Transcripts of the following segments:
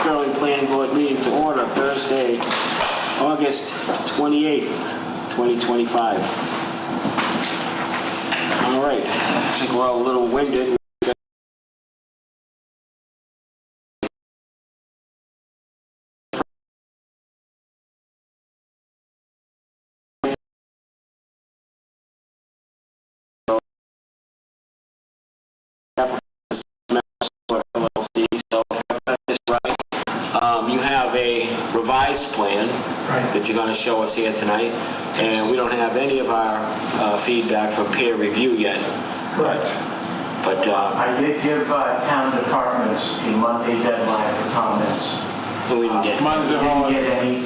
Sterling Planning Board meeting to order Thursday, August 28th, 2025. All right, I think we're all a little winded. You have a revised plan that you're going to show us here tonight, and we don't have any of our feedback from peer review yet. Correct. But I did give town departments a Monday deadline for comments. we didn't get Didn't get any.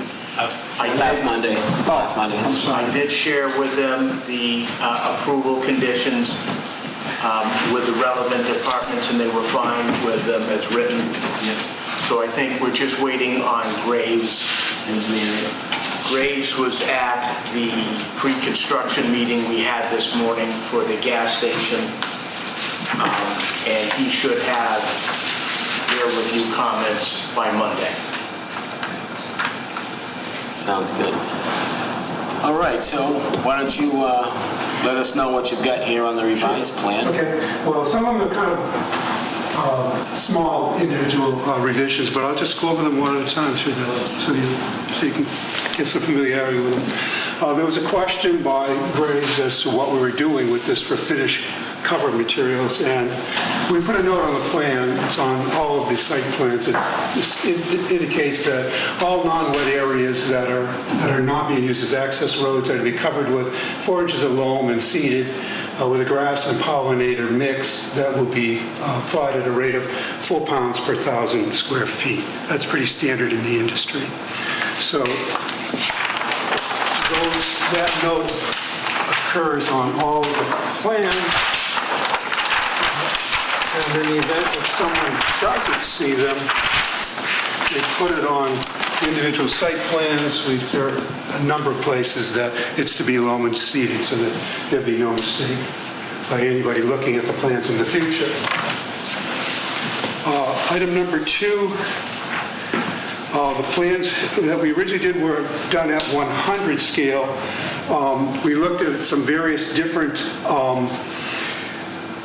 last Monday. Last Monday. I did share with them the approval conditions with the relevant departments, and they were fine with them as written. So I think we're just waiting on Graves engineering. Graves was at the pre-construction meeting we had this morning for the gas station, and he should have their review comments by Monday. Sounds good. All right, so why don't you let us know what you've got here on the revised plan. Okay, well, some of them are kind of small individual revisions, but I'll just go over them one at a time so you can get some familiarity with them. There was a question by Graves as to what we were doing with this for finished cover materials, and we put a note on the plan. It's on all of the site plans. It indicates that all non-wet areas that are not being used as access roads are to be covered with 4 inches of loam and seeded with a grass and pollinator mix that will be applied at a rate of 4 pounds per 1,000 square feet. That's pretty standard in the industry. So that note occurs on all of the plans. And in the event that someone doesn't see them, they put it on individual site plans. There are a number of places that it's to be loam and seeded so that there'd be no mistake by anybody looking at the plans in the future. Item number 2, the plans that we originally did were done at 100 scale. We looked at some various different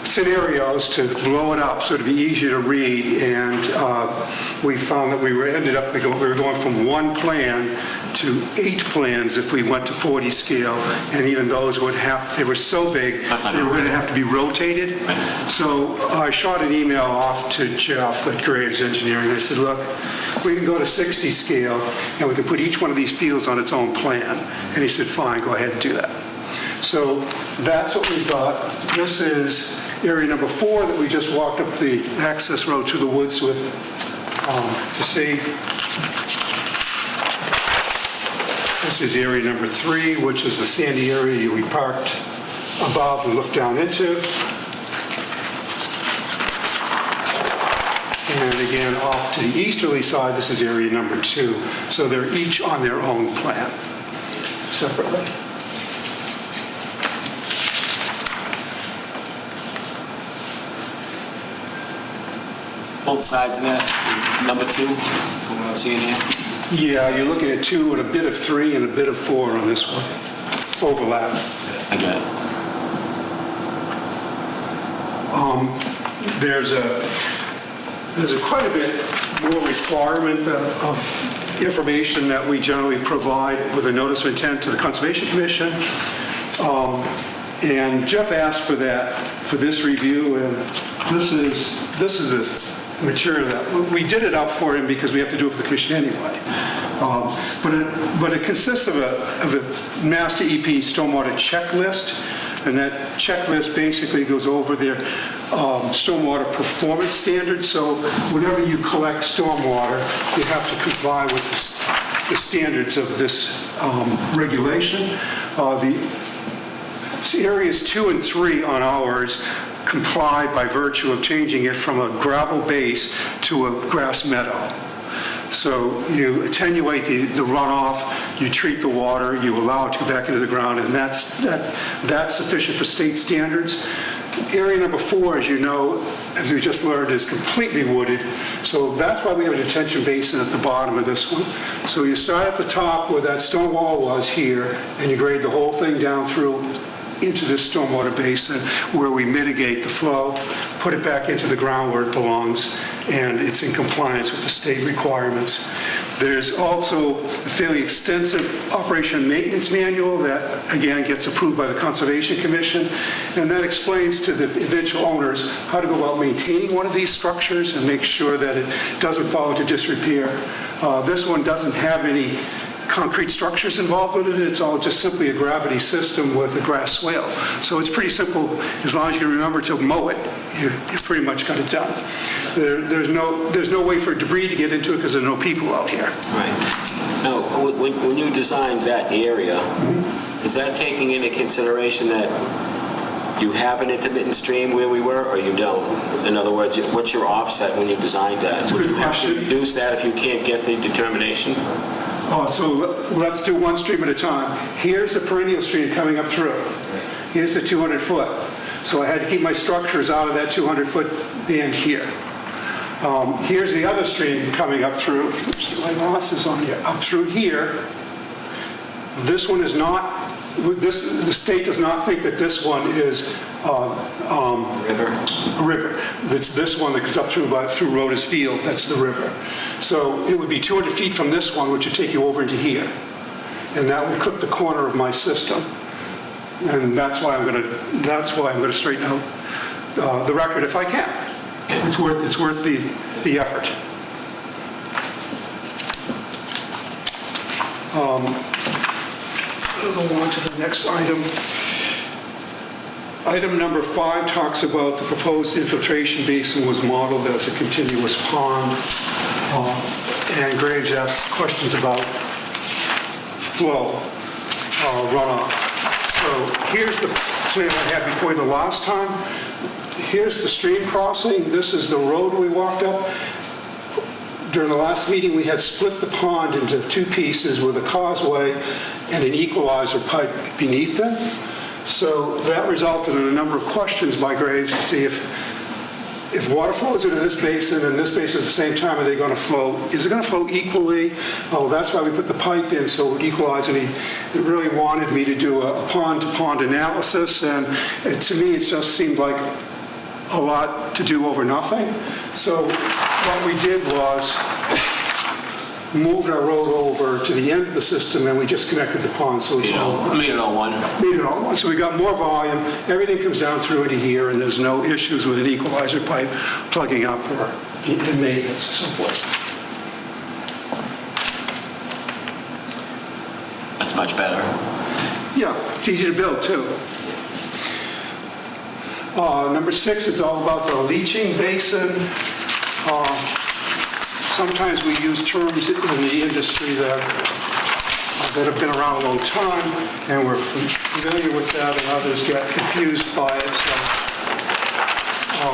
scenarios to blow it up so it'd be easier to read, and we found that we were going from 1 plan to 8 plans if we went to 40 scale, and even those they were so big they were going to have to be rotated. So I shot an email off to Jeff at Graves Engineering. I said, look, we can go to 60 scale and we can put each one of these fields on its own plan. And he said, fine, go ahead and do that. So that's what we got. This is area number 4 that we just walked up the access road to the woods with to see. This is area number 3, which is the sandy area we parked above and looked down into. And again, off to the easterly side, this is area number 2. So they're each on their own plan separately. Both sides of that, number 2, what I'm seeing here. Yeah, you're looking at 2 and a bit of 3 and a bit of 4 on this one. Overlap. I get it. There's quite a bit more requirement of information that we generally provide with a notice of intent to the Conservation Commission. And Jeff asked for that for this review, and this is the material that we did it up for him because we have to do it for the commission anyway. But it consists of a master EP stormwater checklist, and that checklist basically goes over their stormwater performance standards. So whenever you collect stormwater, you have to comply with the standards of this regulation. The areas 2 and 3 on ours comply by virtue of changing it from a gravel base to a grass meadow. So you attenuate the runoff, you treat the water, you allow it to go back into the ground, and that's sufficient for state standards. Area number 4, as you know, as we just learned, is completely wooded. So that's why we have a detention basin at the bottom of this one. So you start at the top where that stone wall was here, and you grade the whole thing down through into this stormwater basin where we mitigate the flow, put it back into the ground where it belongs, and it's in compliance with the state requirements. There's also a fairly extensive operation and maintenance manual that, again, gets approved by the Conservation Commission, and that explains to the eventual owners how to go about maintaining one of these structures and make sure that it doesn't fall into disrepair. This one doesn't have any concrete structures involved with it. It's all just simply a gravity system with a grass swale. So it's pretty simple. As long as you remember to mow it, you've pretty much got it done. There's no way for debris to get into it because there are no people out here. Right. Now, when you designed that area, is that taking into consideration that you have an intermittent stream where we were, or you don't? In other words, what's your offset when you designed that? Would you have to reduce that if you can't get the determination? So let's do one stream at a time. Here's the perennial stream coming up through. Here's the 200-foot. So I had to keep my structures out of that 200-foot band here. Here's the other stream coming up through. Oops, my mouse is on here. Up through here. This one is not. The state does not think that this one is a river. It's this one that goes up through Rhoda's Field. That's the river. So it would be 200 feet from this one, which would take you over into here, and that would clip the corner of my system. And that's why I'm going to straighten out the record if I can. It's worth the effort. We'll go on to the next item. Item number 5 talks about the proposed infiltration basin was modeled as a continuous pond. And Graves asked questions about flow, runoff. So here's the plan I had before you the last time. Here's the stream crossing. This is the road we walked up. During the last meeting, we had split the pond into 2 pieces with a causeway and an equalizer pipe beneath them. So that resulted in a number of questions by Graves to see if water flows into this basin and this basin at the same time, are they going to flow? Is it going to flow equally? Oh, that's why we put the pipe in, so it would equalize. And he really wanted me to do a pond-to-pond analysis, and to me, it just seemed like a lot to do over nothing. So what we did was moved our road over to the end of the system, and we just connected the pond. So it's made it all one. So we got more volume. Everything comes down through into here, and there's no issues with an equalizer pipe plugging up or in maintenance and so forth. That's much better. Yeah, it's easy to build too. Number 6 is all about the leaching basin. Sometimes we use terms in the industry that have been around a long time, and we're familiar with that, and others get confused by it. So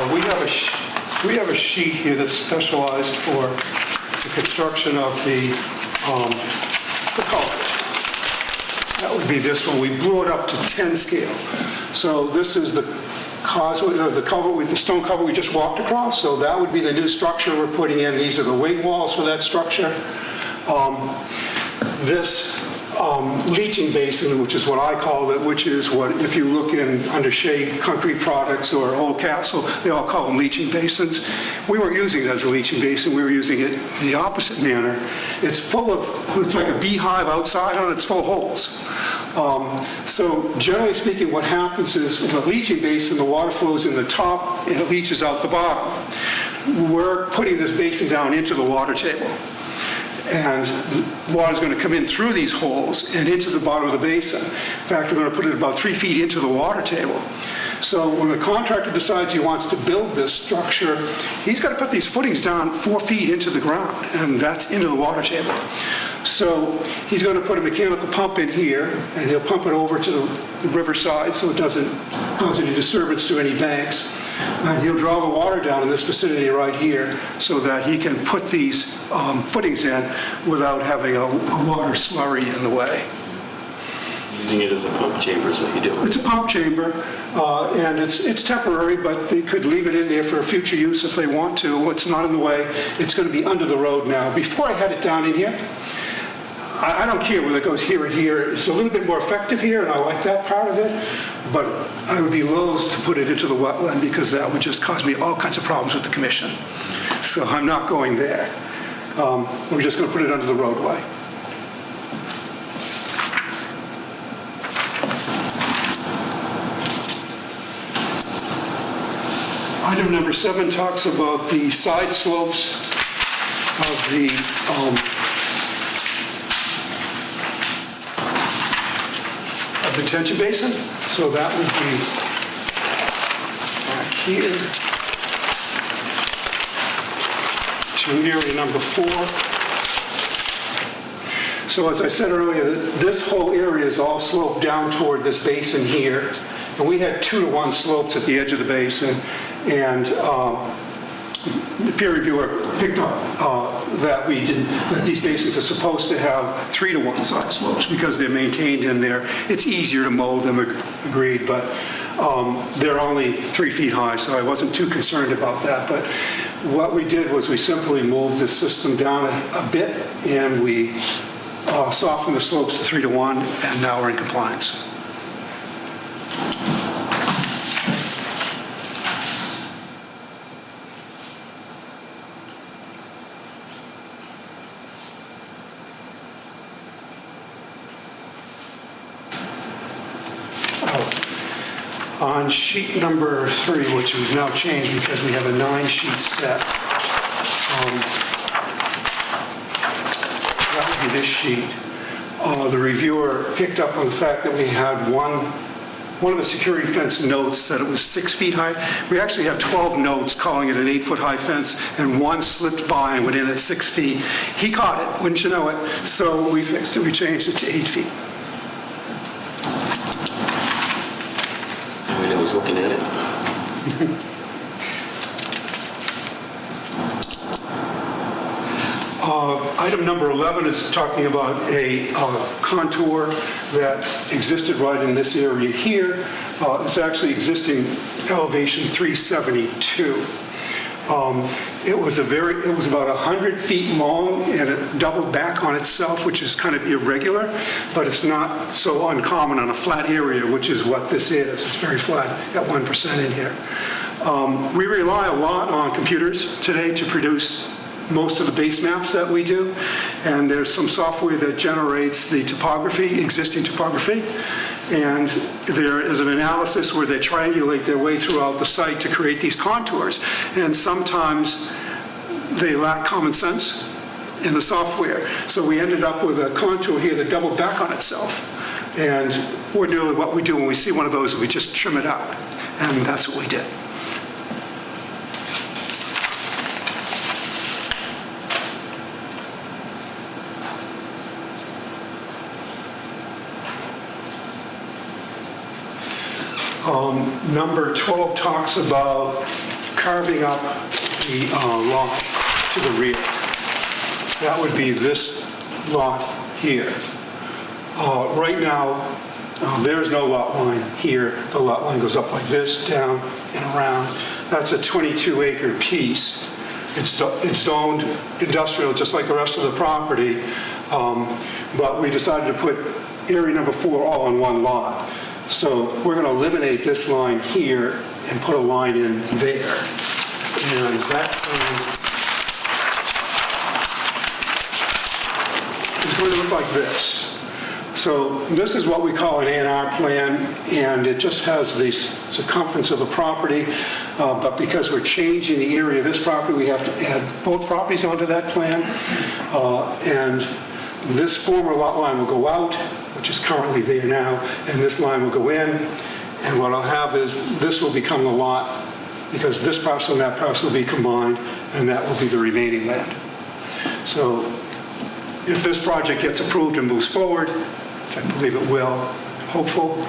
we have a sheet here that's specialized for the construction of the culvert. That would be this one. We blew it up to 10 scale. So this is the the stone culvert we just walked across. So that would be the new structure we're putting in. These are the wing walls for that structure. This leaching basin, which is what I call it, which is what, if you look in under Shea Concrete Products or Old Castle, they all call them leaching basins. We weren't using it as a leaching basin. We were using it the opposite manner. It's like a beehive outside on it. It's full of holes. So generally speaking, what happens is in the leaching basin, the water flows in the top and it leaches out the bottom. We're putting this basin down into the water table. And water is going to come in through these holes and into the bottom of the basin. In fact, we're going to put it about 3 feet into the water table. So when the contractor decides he wants to build this structure, he's got to put these footings down 4 feet into the ground, and that's into the water table. So he's going to put a mechanical pump in here, and he'll pump it over to the riverside so it doesn't cause any disturbance to any banks. And he'll draw the water down in this vicinity right here so that he can put these footings in without having a water slurry in the way. Using it as a pump chamber is what you do. It's a pump chamber, and it's temporary, but they could leave it in there for future use if they want to. It's not in the way. It's going to be under the road now. Before I had it down in here, I don't care whether it goes here or here. It's a little bit more effective here, and I like that part of it, but I would be loath to put it into the wetland because that would just cause me all kinds of problems with the commission. So I'm not going there. We're just going to put it under the roadway. Item number 7 talks about the side slopes of the detention basin. So that would be back here to area number 4. So as I said earlier, this whole area is all sloped down toward this basin here. And we had 2-to-1 slopes at the edge of the basin. And the peer reviewer picked up that these basins are supposed to have 3-to-1 side slopes because they're maintained in there. It's easier to mow them, agreed, but they're only 3 feet high, so I wasn't too concerned about that. But what we did was we simply moved the system down a bit, and we softened the slopes to 3-to-1, and now we're in compliance. On sheet number 3, which was now changed because we have a 9-sheet set, that would be this sheet. The reviewer picked up on the fact that we had one of the security fence notes said it was 6 feet high. We actually have 12 notes calling it an 8-foot-high fence, and one slipped by and went in at 6 feet. He caught it, wouldn't you know it? So we fixed it. We changed it to 8 feet. I was looking at it. Item number 11 is talking about a contour that existed right in this area here. It's actually existing elevation 372. It was about 100 feet long, and it doubled back on itself, which is kind of irregular, but it's not so uncommon on a flat area, which is what this is. It's very flat at 1% in here. We rely a lot on computers today to produce most of the base maps that we do, and there's some software that generates the topography, existing topography, and there is an analysis where they triangulate their way throughout the site to create these contours, and sometimes they lack common sense in the software. So we ended up with a contour here that doubled back on itself, and ordinarily what we do when we see one of those, we just trim it out, and that's what we did. Number 12 talks about carving up the lot to the rear. That would be this lot here. Right now, there's no lot line here. The lot line goes up like this, down and around. That's a 22-acre piece. It's zoned industrial just like the rest of the property, but we decided to put area number 4 all on one lot. So we're going to eliminate this line here and put a line in there. And that line is going to look like this. So this is what we call an A&R plan, and it just has the circumference of the property. But because we're changing the area of this property, we have to add both properties onto that plan. And this former lot line will go out, which is currently there now, and this line will go in. And what I'll have is this will become the lot because this parcel and that parcel will be combined, and that will be the remaining land. So if this project gets approved and moves forward, which I believe it will, I'm hopeful,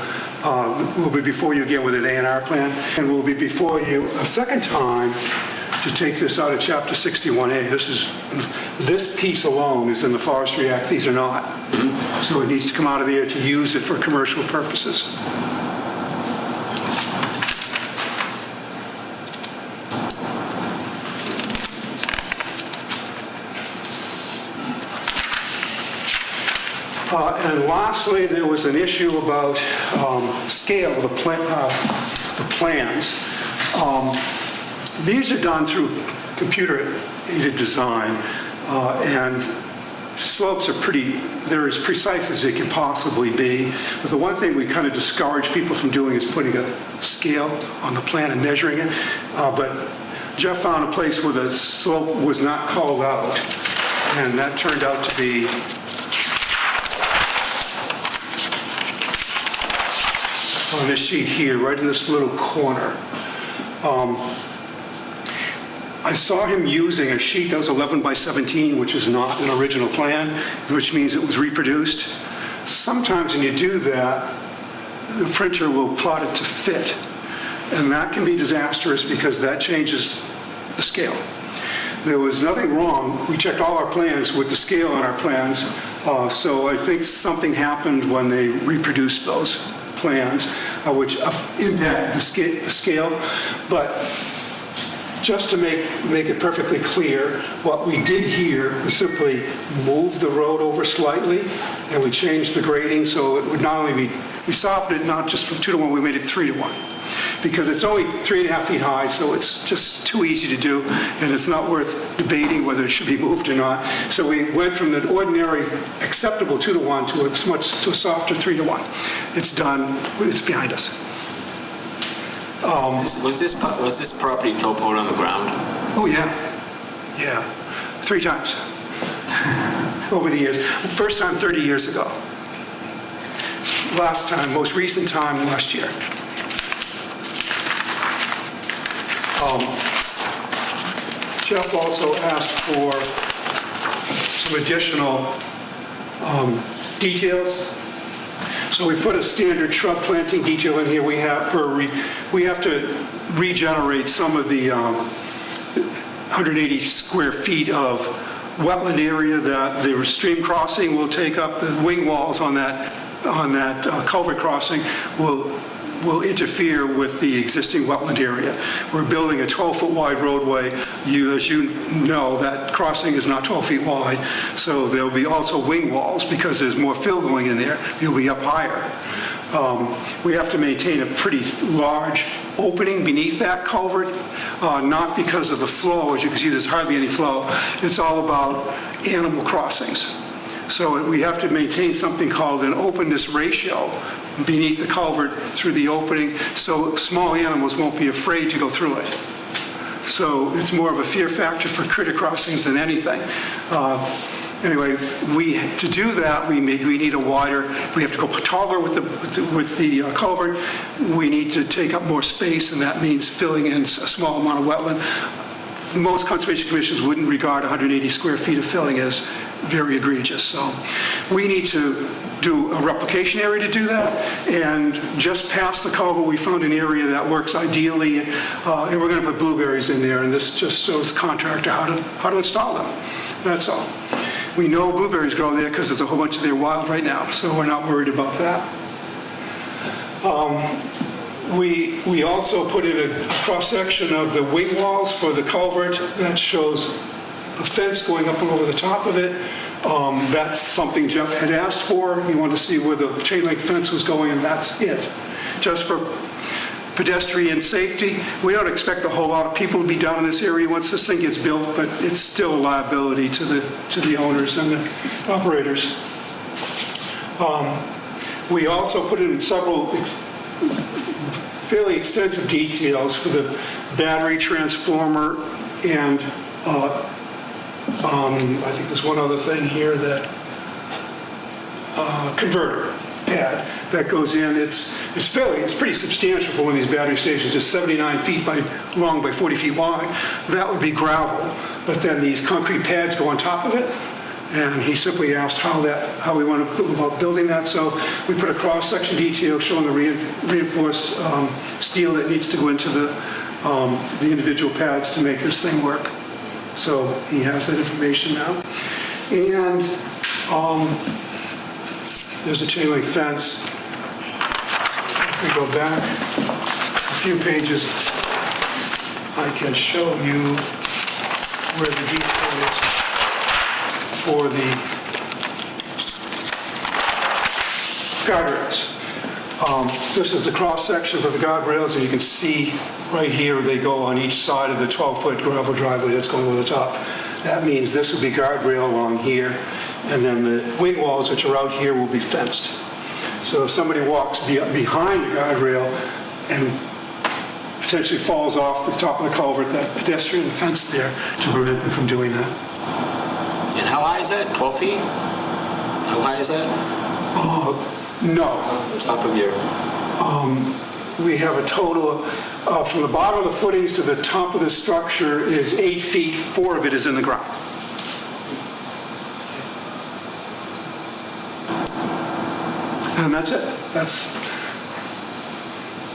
we'll be before you again with an A&R plan, and we'll be before you a second time to take this out of Chapter 61A. This piece alone is in the Forestry Act. These are not. So it needs to come out of there to use it for commercial purposes. And lastly, there was an issue about scale of the plans. These are done through computer-aided design, and slopes are they're as precise as they can possibly be. But the one thing we kind of discourage people from doing is putting a scale on the plan and measuring it. But Jeff found a place where the slope was not called out, and that turned out to be on this sheet here, right in this little corner. I saw him using a sheet that was 11 by 17, which is not an original plan, which means it was reproduced. Sometimes when you do that, the printer will plot it to fit, and that can be disastrous because that changes the scale. There was nothing wrong. We checked all our plans with the scale on our plans, so I think something happened when they reproduced those plans, which impact the scale. But just to make it perfectly clear, what we did here was simply move the road over slightly, and we changed the grading so it would not only be, we softened it not just from 2 to 1, we made it 3 to 1. Because it's only 3.5 feet high, so it's just too easy to do, and it's not worth debating whether it should be moved or not. So we went from an ordinary acceptable 2 to 1 to a softer 3 to 1. It's done. It's behind us. Was this property topoed on the ground? Oh yeah, 3 times over the years. First time 30 years ago. Last time, most recent time, last year. Jeff also asked for some additional details. So we put a standard shrub planting detail in here. We have to regenerate some of the 180 square feet of wetland area that the stream crossing will take up. The wing walls on that culvert crossing will interfere with the existing wetland area. We're building a 12-foot wide roadway. As you know, that crossing is not 12 feet wide, so there'll be also wing walls because there's more fill going in there. You'll be up higher. We have to maintain a pretty large opening beneath that culvert, not because of the flow. As you can see, there's hardly any flow. It's all about animal crossings. So we have to maintain something called an openness ratio beneath the culvert through the opening, so small animals won't be afraid to go through it. So it's more of a fear factor for critter crossings than anything. Anyway, to do that, we need a wider. We have to go taller with the culvert. We need to take up more space, and that means filling in a small amount of wetland. Most conservation commissions wouldn't regard 180 square feet of filling as very egregious. So we need to do a replication area to do that, and just past the culvert we found an area that works ideally, and we're going to put blueberries in there, and this just shows the contractor how to install them. That's all. We know blueberries grow there because there's a whole bunch of there wild right now, so we're not worried about that. We also put in a cross-section of the wing walls for the culvert that shows a fence going up and over the top of it. That's something Jeff had asked for. He wanted to see where the chain link fence was going, and that's it. Just for pedestrian safety, we don't expect a whole lot of people to be down in this area once this thing gets built, but it's still a liability to the owners and the operators. We also put in several fairly extensive details for the battery transformer and I think there's one other thing here that converter pad that goes in. It's pretty substantial for one of these battery stations, just 79 feet long by 40 feet wide. That would be gravel, but then these concrete pads go on top of it. And he simply asked how we want to go about building that. So we put a cross-section detail showing the reinforced steel that needs to go into the individual pads to make this thing work. So he has that information now. And There's a chain link fence. If we go back a few pages, I can show you where the detail is for the guardrails. This is the cross-section for the guardrails, and you can see right here they go on each side of the 12-foot gravel driveway that's going over the top. That means this will be guardrail along here, and then the wing walls, which are out here, will be fenced. So if somebody walks behind the guardrail and potentially falls off the top of the culvert, that pedestrian fence there to prevent them from doing that. And how high is that? 12 feet? How high is that? No. Top of your... We have a total from the bottom of the footings to the top of the structure is 8 feet. 4 of it is in the ground. And that's it.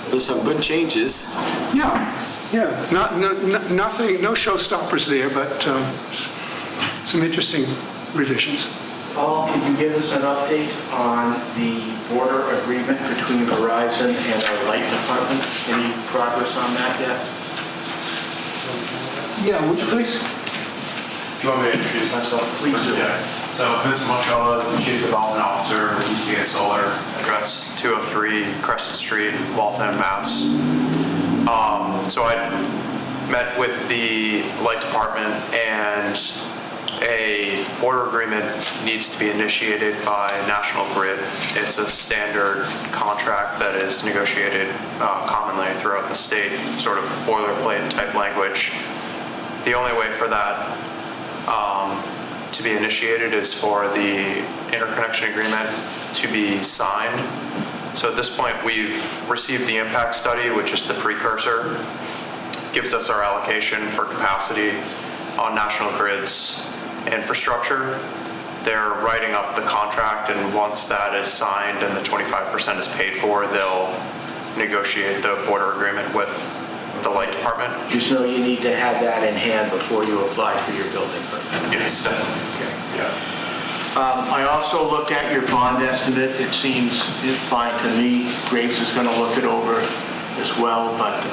There's some good changes. Yeah. Nothing, no showstoppers there, but some interesting revisions. Paul, can you give us an update on the border agreement between Verizon and our light department? Any progress on that yet? Yeah, would you please? Do you want me to introduce myself? Please do. Yeah. So Vincent Moschella, Chief Development Officer, UCA Solar, address 203 Crescent Street, Waltham, Mass. So I met with the light department, and a border agreement needs to be initiated by National Grid. It's a standard contract that is negotiated commonly throughout the state, sort of boilerplate type language. The only way for that to be initiated is for the interconnection agreement to be signed. So at this point, we've received the impact study, which is the precursor, gives us our allocation for capacity on National Grid's infrastructure. They're writing up the contract, and once that is signed and the 25% is paid for, they'll negotiate the border agreement with the light department. Just know you need to have that in hand before you apply for your building permit. Yes, definitely. Okay. Yeah. I also looked at your bond estimate. It seems fine to me. Graves is going to look it over as well, but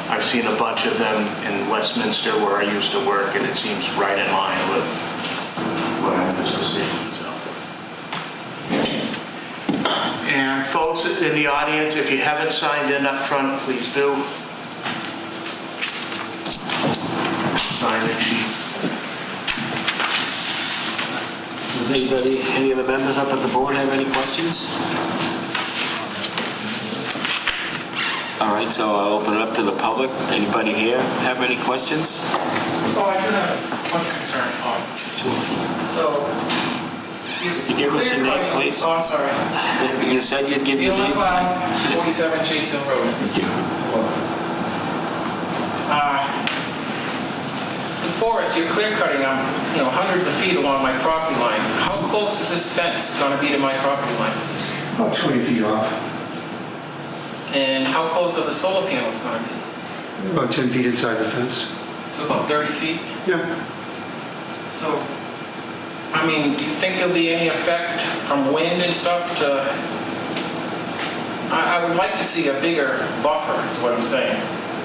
I've seen a bunch of them in Westminster where I used to work, and it seems right in line with what I'm used to seeing. So. And folks in the audience, if you haven't signed in up front, please do. Sign the sheet. Does anybody, any of the members up at the board have any questions? All right, so I'll open it up to the public. Anybody here have any questions? Oh, I do have one concern. So, you give us your name, please. Oh, sorry. You said you'd give your name. 47 Chase Hill Road. The forest, you're clear cutting hundreds of feet along my property line. How close is this fence going to be to my property line? About 20 feet off. And how close are the solar panels going to be? About 10 feet inside the fence. So about 30 feet? Yeah. So, I mean, do you think there'll be any effect from wind and stuff to... I would like to see a bigger buffer, is what I'm saying,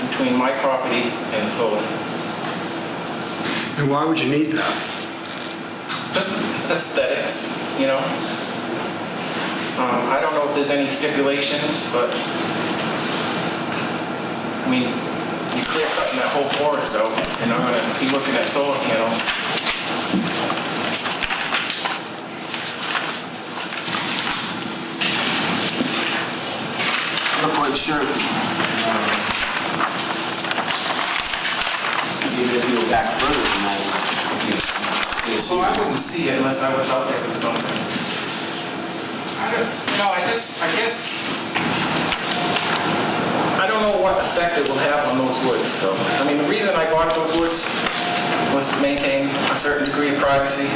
between my property and the solar field. And why would you need that? Just aesthetics, you know? I don't know if there's any stipulations, but I mean, you clear cutting that whole forest out, and I'm going to be looking at solar panels. I'm not quite sure. Even if you were back further than that, So I wouldn't see it unless I was out there with something. I don't know what effect it will have on those woods. So, I mean, the reason I bought those woods was to maintain a certain degree of privacy.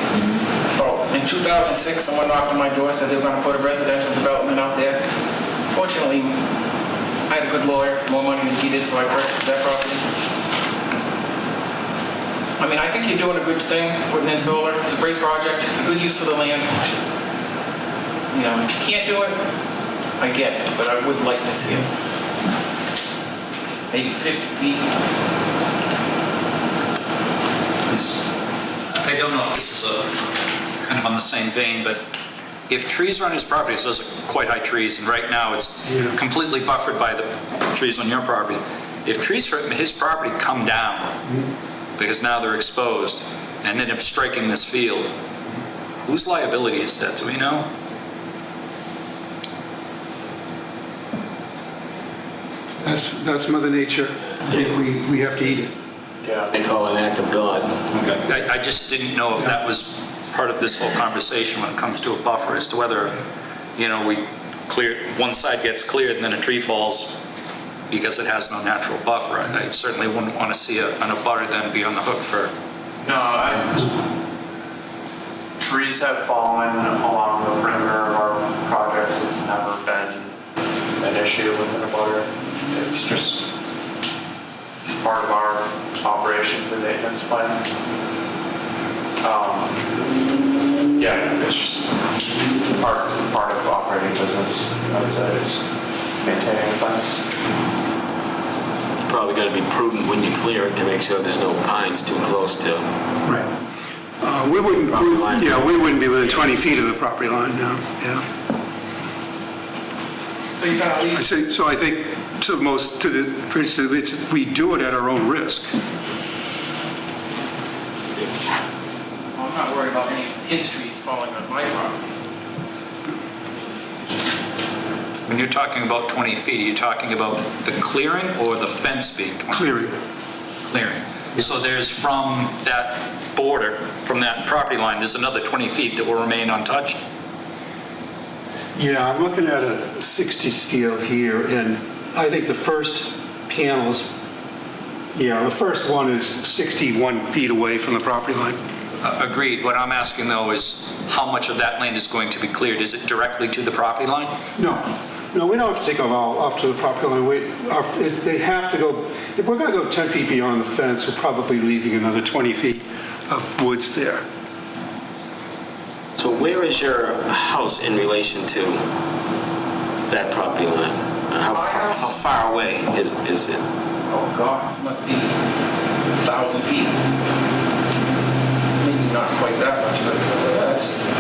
Oh, in 2006, someone knocked on my door, said they were going to put a residential development out there. Fortunately, I had a good lawyer, more money than he did, so I purchased that property. I mean, I think you're doing a good thing putting in solar. It's a great project. It's a good use for the land. you know, if you can't do it, I get it, but I would like to see it. Maybe 50 feet. I don't know if this is kind of on the same vein, but if trees are on his property, so those are quite high trees, and right now it's completely buffered by the trees on your property. If trees from his property come down, because now they're exposed, and end up striking this field, whose liability is that? Do we know? That's Mother Nature. I think we have to eat it. Yeah. They call it an act of God. I just didn't know if that was part of this whole conversation when it comes to a buffer, as to whether, you know, we clear, one side gets cleared and then a tree falls because it has no natural buffer. I certainly wouldn't want to see an abutter then be on the hook for. No, trees have fallen along the perimeter of our projects. It's never been an issue with an abutter. It's just part of our operations and maintenance plan. Yeah, it's just part of operating business, I'd say, is maintaining the fence. Probably got to be prudent when you clear it to make sure there's no pines too close to. Right. We wouldn't, Property line. we wouldn't be within 20 feet of the property line, no, yeah. So you're gonna leave, So I think for instance, we do it at our own risk. well, I'm not worried about any of his trees falling on my property. When you're talking about 20 feet, are you talking about the clearing or the fence being 20 feet? Clearing. Clearing. So there's from that border, from that property line, there's another 20 feet that will remain untouched? Yeah, I'm looking at a 60 scale here, and I think the first panels, the first one is 61 feet away from the property line. Agreed. What I'm asking though is how much of that land is going to be cleared? Is it directly to the property line? No, we don't have to take them all off to the property line. They have to go, if we're going to go 10 feet beyond the fence, we're probably leaving another 20 feet of woods there. So where is your house in relation to that property line? How far away is it? Oh, God, must be 1,000 feet. Maybe not quite that much, but that's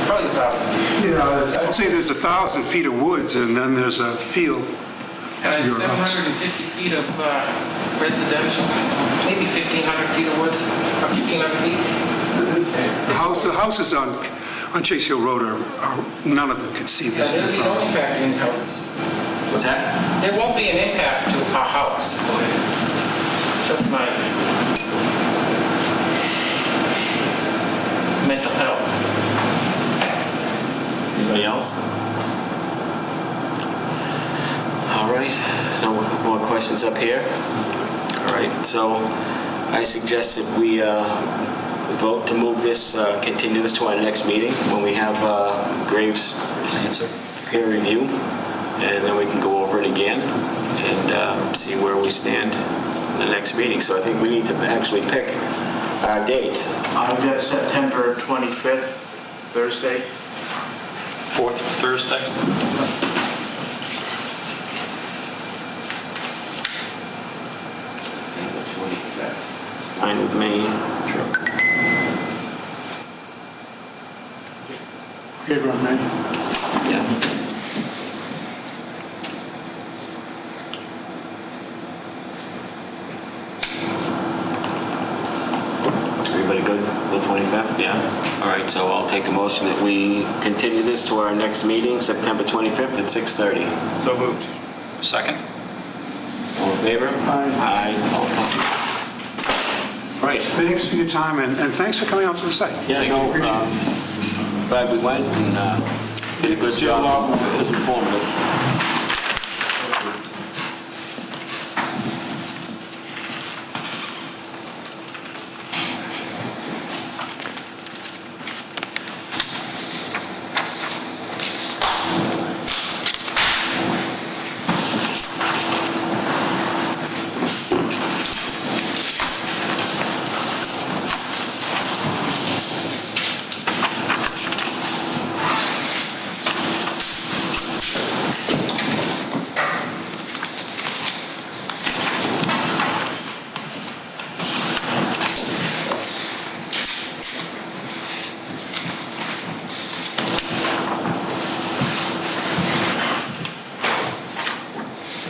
probably 1,000 feet. Yeah, I'd say there's 1,000 feet of woods, and then there's a field to And your house. 750 feet of residential, maybe 1,500 feet of woods, or 1,500 feet. The houses on Chase Hill Road are none of them can see Yeah, this. there'll be no impact in houses. What's that? There won't be an impact to a house. Just my mental health. Anybody else? All right, no more questions up here? All right, so I suggest that we vote to move this, continue this to our next meeting when we have Graves' Answer. peer review, and then we can go over it again and see where we stand in the next meeting. So I think we need to actually pick our date. I've got September 25th, Thursday. Fourth Thursday? September 25th. It's fine with me. Sure. Good one, man. Yeah. Everybody good with 25th? Yeah. All right, so I'll take a motion that we continue this to our next meeting, September 25th at 6:30. So moved. Second? All in favor? Aye. All opposed? All right. Thanks for your time, and thanks for coming out to the site. Yeah, no, glad we went and did a good job. It was informative.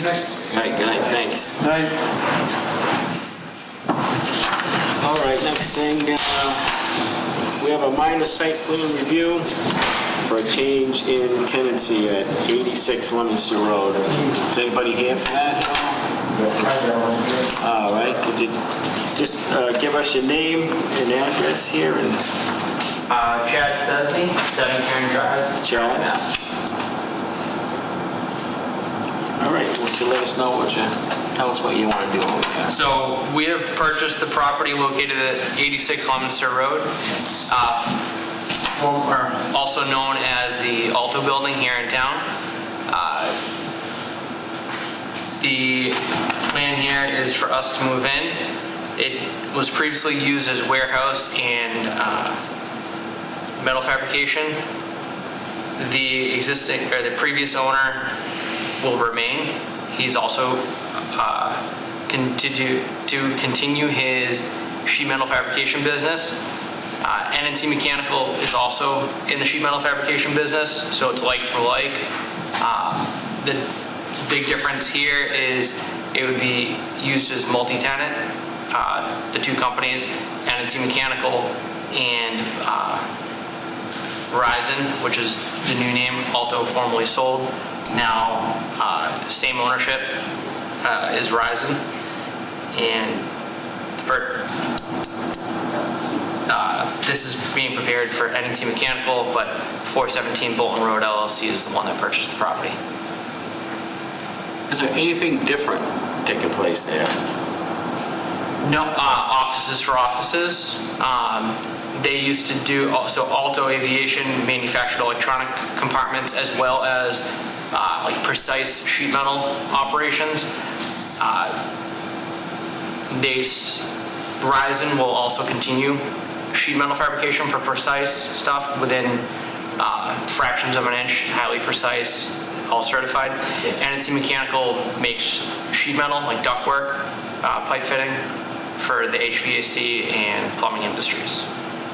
All right, good night, thanks. Night. All right, next thing, we have a minor site plan review for a change in tenancy at 86 Leominster Road. Is anybody here for that? All right, could you just give us your name and address here and Chad Sesney, 7 Karen Drive. Chad? All right, won't you let us know tell us what you want to do over there. So we have purchased the property located at 86 Leominster Road, or also known as the Alto Building here in town. The plan here is for us to move in. It was previously used as warehouse and metal fabrication. The previous owner will remain. He's also continue his sheet metal fabrication business. NNT Mechanical is also in the sheet metal fabrication business, so it's like for like. The big difference here is it would be used as multi-tenant. The two companies, NNT Mechanical and Verizon, which is the new name, Alto formerly sold. Now, same ownership is Verizon. And this is being prepared for NNT Mechanical, but 417 Bolton Road LLC is the one that purchased the property. Is there anything different taking place there? No, offices for offices. They used to do, so Alto Aviation manufactured electronic compartments as well as like precise sheet metal operations. Verizon will also continue sheet metal fabrication for precise stuff within fractions of an inch, highly precise, all certified. NNT Mechanical makes sheet metal, like ductwork, pipe fitting for the HVAC and plumbing industries.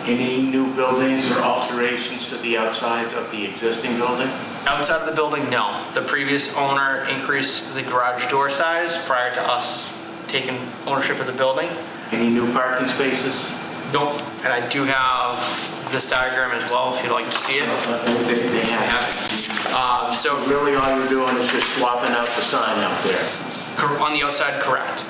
Any new buildings or alterations to the outside of the existing building? Outside of the building, no. The previous owner increased the garage door size prior to us taking ownership of the building. Any new parking spaces? Nope. And I do have this diagram as well, if you'd like to see it. They have it. So Really all you're doing is just swapping out the sign out there? on the outside, correct.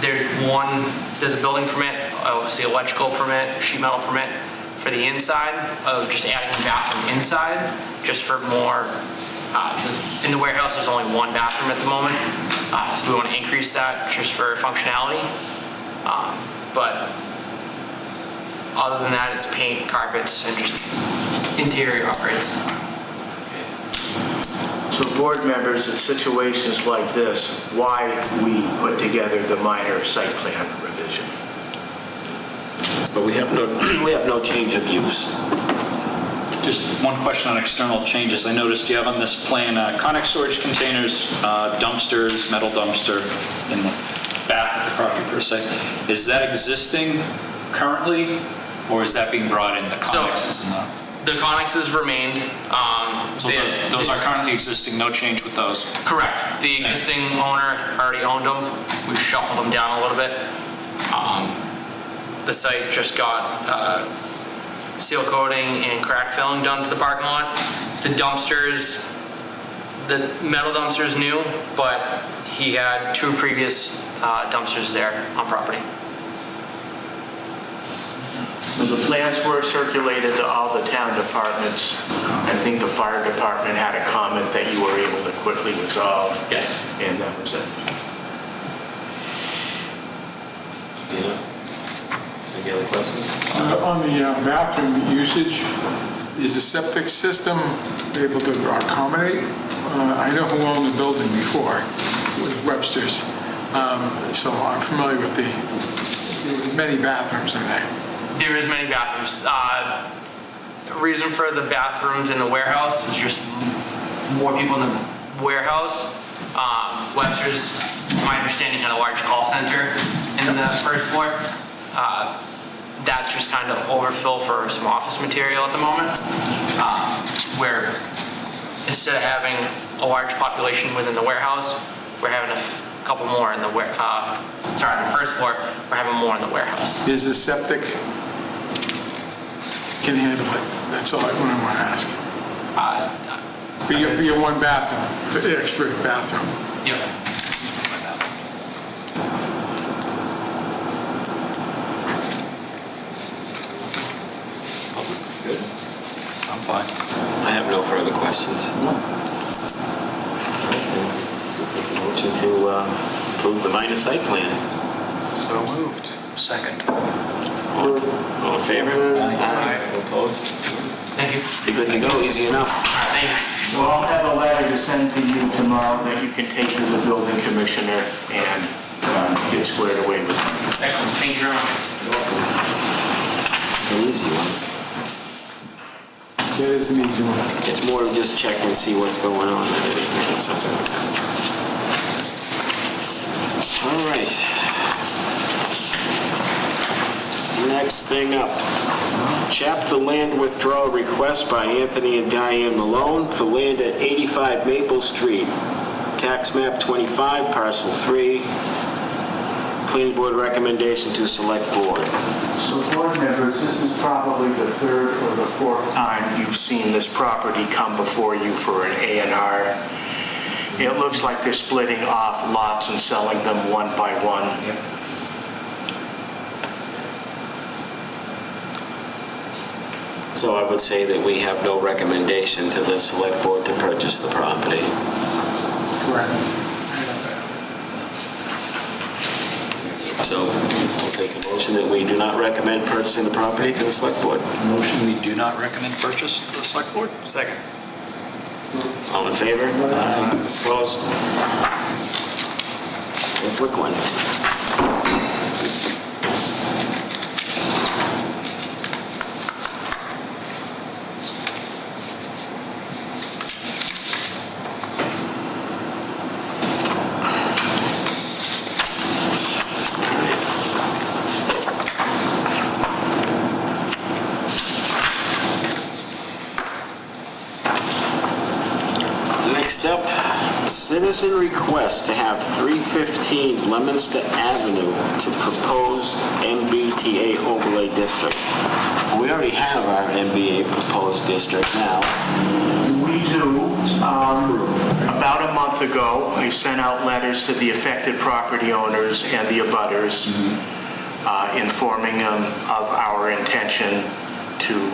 There's a building permit, obviously electrical permit, sheet metal permit for the inside of just adding a bathroom inside, just for more, in the warehouse there's only one bathroom at the moment, so we want to increase that just for functionality. But other than that, it's paint, carpets, and just interior upgrades. So board members, in situations like this, why we put together the minor site plan revision? But we have no change of use. Just one question on external changes. I noticed you have on this plan conic storage containers, dumpsters, metal dumpster in the back of the property per se. Is that existing currently, or is that being brought in? The conics in The connexes remained. So those are currently existing, no change with those? Correct. The existing owner already owned them. We shuffled them down a little bit. The site just got seal coating and crack filling done to the parking lot. The dumpsters, the metal dumpster is new, but he had two previous dumpsters there on property. So the plans were circulated to all the town departments. I think the fire department had a comment that you were able to quickly resolve. Yes. And that was it. Any other questions? On the bathroom usage, is the septic system able to accommodate? I know who owned the building before, it was Webster's, so I'm familiar with the many bathrooms in there. There is many bathrooms. The reason for the bathrooms in the warehouse is just more people in the warehouse. Webster's, my understanding, had a large call center in the first floor. That's just kind of overfill for some office material at the moment, where instead of having a large population within the warehouse, we're having a couple more in the on the first floor, we're having more in the warehouse. Is the septic can handle it? That's all what I want to ask. For your one bathroom, the extra bathroom. Yep. Good. I'm fine. I have no further questions. Motion to approve the minor site plan. So moved. Second. All in favor? Aye. Opposed? Thank you. Be good to go, easy enough. Thank you. So I'll have a letter to send to you tomorrow that you can take to the building commissioner and get squared away with. Excellent. Thank you very much. An easy one. That is an easy one. It's more of just check and see what's going on than anything else. All right. Next thing up. Chapter land withdrawal request by Anthony and Diane Malone for land at 85 Maple Street, tax map 25, parcel 3. Planning board recommendation to select board. So board members, this is probably the third or the fourth time you've seen this property come before you for an A&R. It looks like they're splitting off lots and selling them one by one. So I would say that we have no recommendation to the select board to purchase the property. Correct. So we'll take a motion that we do not recommend purchasing the property to the select board. Motion, we do not recommend purchase to the select board? Second. All in favor? Aye. Opposed? A quick one. Next up, citizen request to have 315 Leominster Avenue to propose MBTA overlay district. We already have our MBA proposed district now. We do. About a month ago, I sent out letters to the affected property owners and the abutters, informing them of our intention to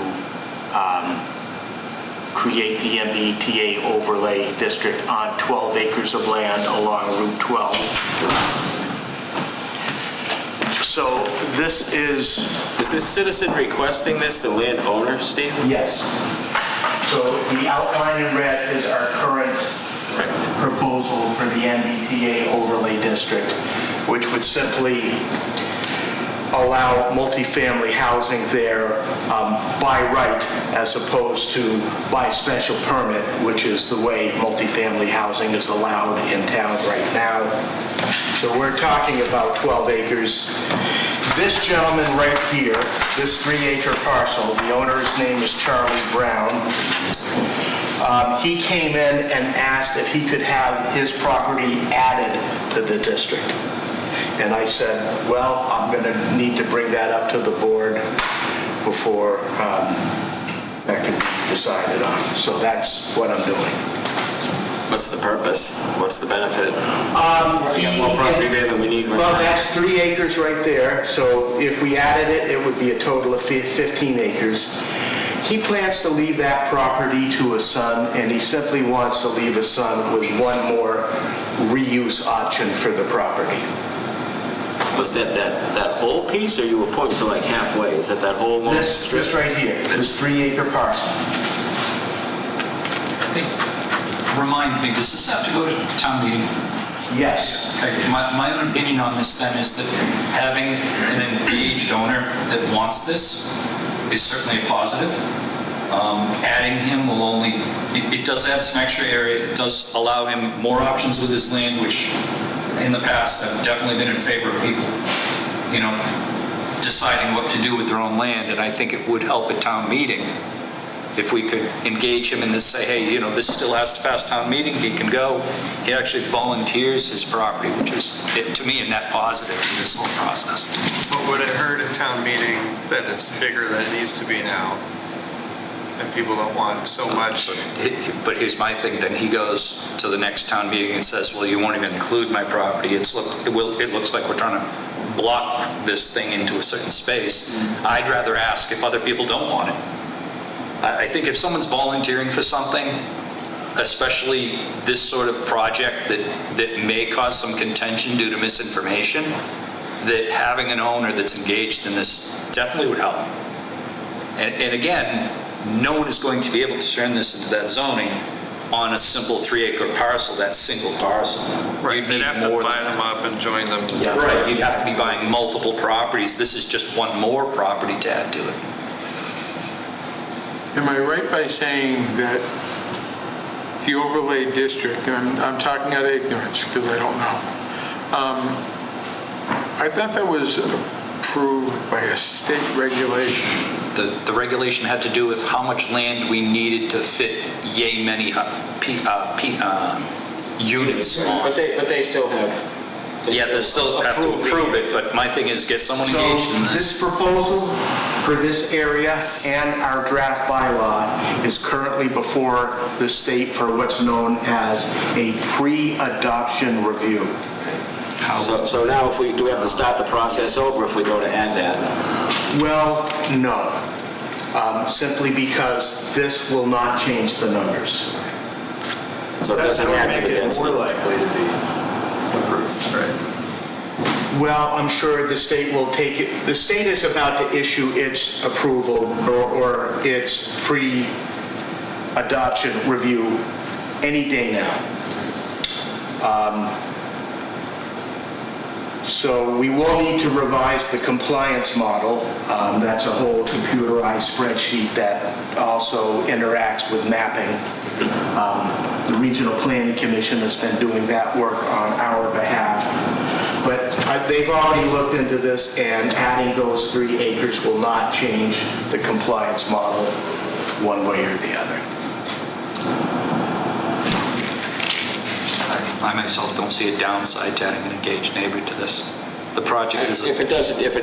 create the MBTA overlay district on 12 acres of land along Route 12. So this is... Is this citizen requesting this, the landowner, Steve? Yes. So the outline in red is our current proposal for the MBTA overlay district, which would simply allow multifamily housing there by right as opposed to by special permit, which is the way multifamily housing is allowed in town right now. So we're talking about 12 acres. This gentleman right here, this 3-acre parcel, the owner's name is Charlie Brown. He came in and asked if he could have his property added to the district. And I said, well, I'm going to need to bring that up to the board before that can be decided on. So that's what I'm doing. What's the purpose? What's the benefit? We got more property there than we need right now. Well, that's 3 acres right there. So if we added it, it would be a total of 15 acres. He plans to leave that property to a son, and he simply wants to leave a son with one more reuse option for the property. Was that whole piece, or you were pointing to like halfway? Is that whole long strip? This right here, this 3-acre parcel. Remind me, does this have to go to town meeting? Yes. Okay, my own opinion on this then is that having an engaged owner that wants this is certainly a positive. Adding him will only, it does add some extra area, it does allow him more options with his land, which in the past have definitely been in favor of people, you know, deciding what to do with their own land, and I think it would help at town meeting if we could engage him in this, say, hey, you know, this still has to pass town meeting, he can go. He actually volunteers his property, which is, to me, a net positive in this whole process. But would it hurt at town meeting that it's bigger than it needs to be now? And people don't want so much? But here's my thing, then he goes to the next town meeting and says, well, you won't even include my property. It looks like we're trying to block this thing into a certain space. I'd rather ask if other people don't want it. I think if someone's volunteering for something, especially this sort of project that may cause some contention due to misinformation, that having an owner that's engaged in this definitely would help. And again, no one is going to be able to turn this into that zoning on a simple 3-acre parcel, that single parcel. Right, they'd have to buy them up and join them. Yeah, right, you'd have to be buying multiple properties. This is just one more property to add to it. Am I right by saying that the overlay district, and I'm talking out of ignorance because I don't know, I thought that was approved by a state regulation? The regulation had to do with how much land we needed to fit yay many units on. But they still have. Yeah, they still have to approve it, but my thing is get someone engaged in So this. this proposal for this area and our draft bylaw is currently before the state for what's known as a pre-adoption review. So now do we have to start the process over if we go to add that? Well, no. Simply because this will not change the numbers. So it doesn't add to the density? More likely to be approved, right? Well, I'm sure the state will take it. The state is about to issue its approval or its pre-adoption review any day now. So we will need to revise the compliance model. That's a whole computerized spreadsheet that also interacts with mapping. The Regional Planning Commission has been doing that work on our behalf. But they've already looked into this, and adding those 3 acres will not change the compliance model one way or the other. I myself don't see a downside to adding an engaged neighbor to this. The project is... If it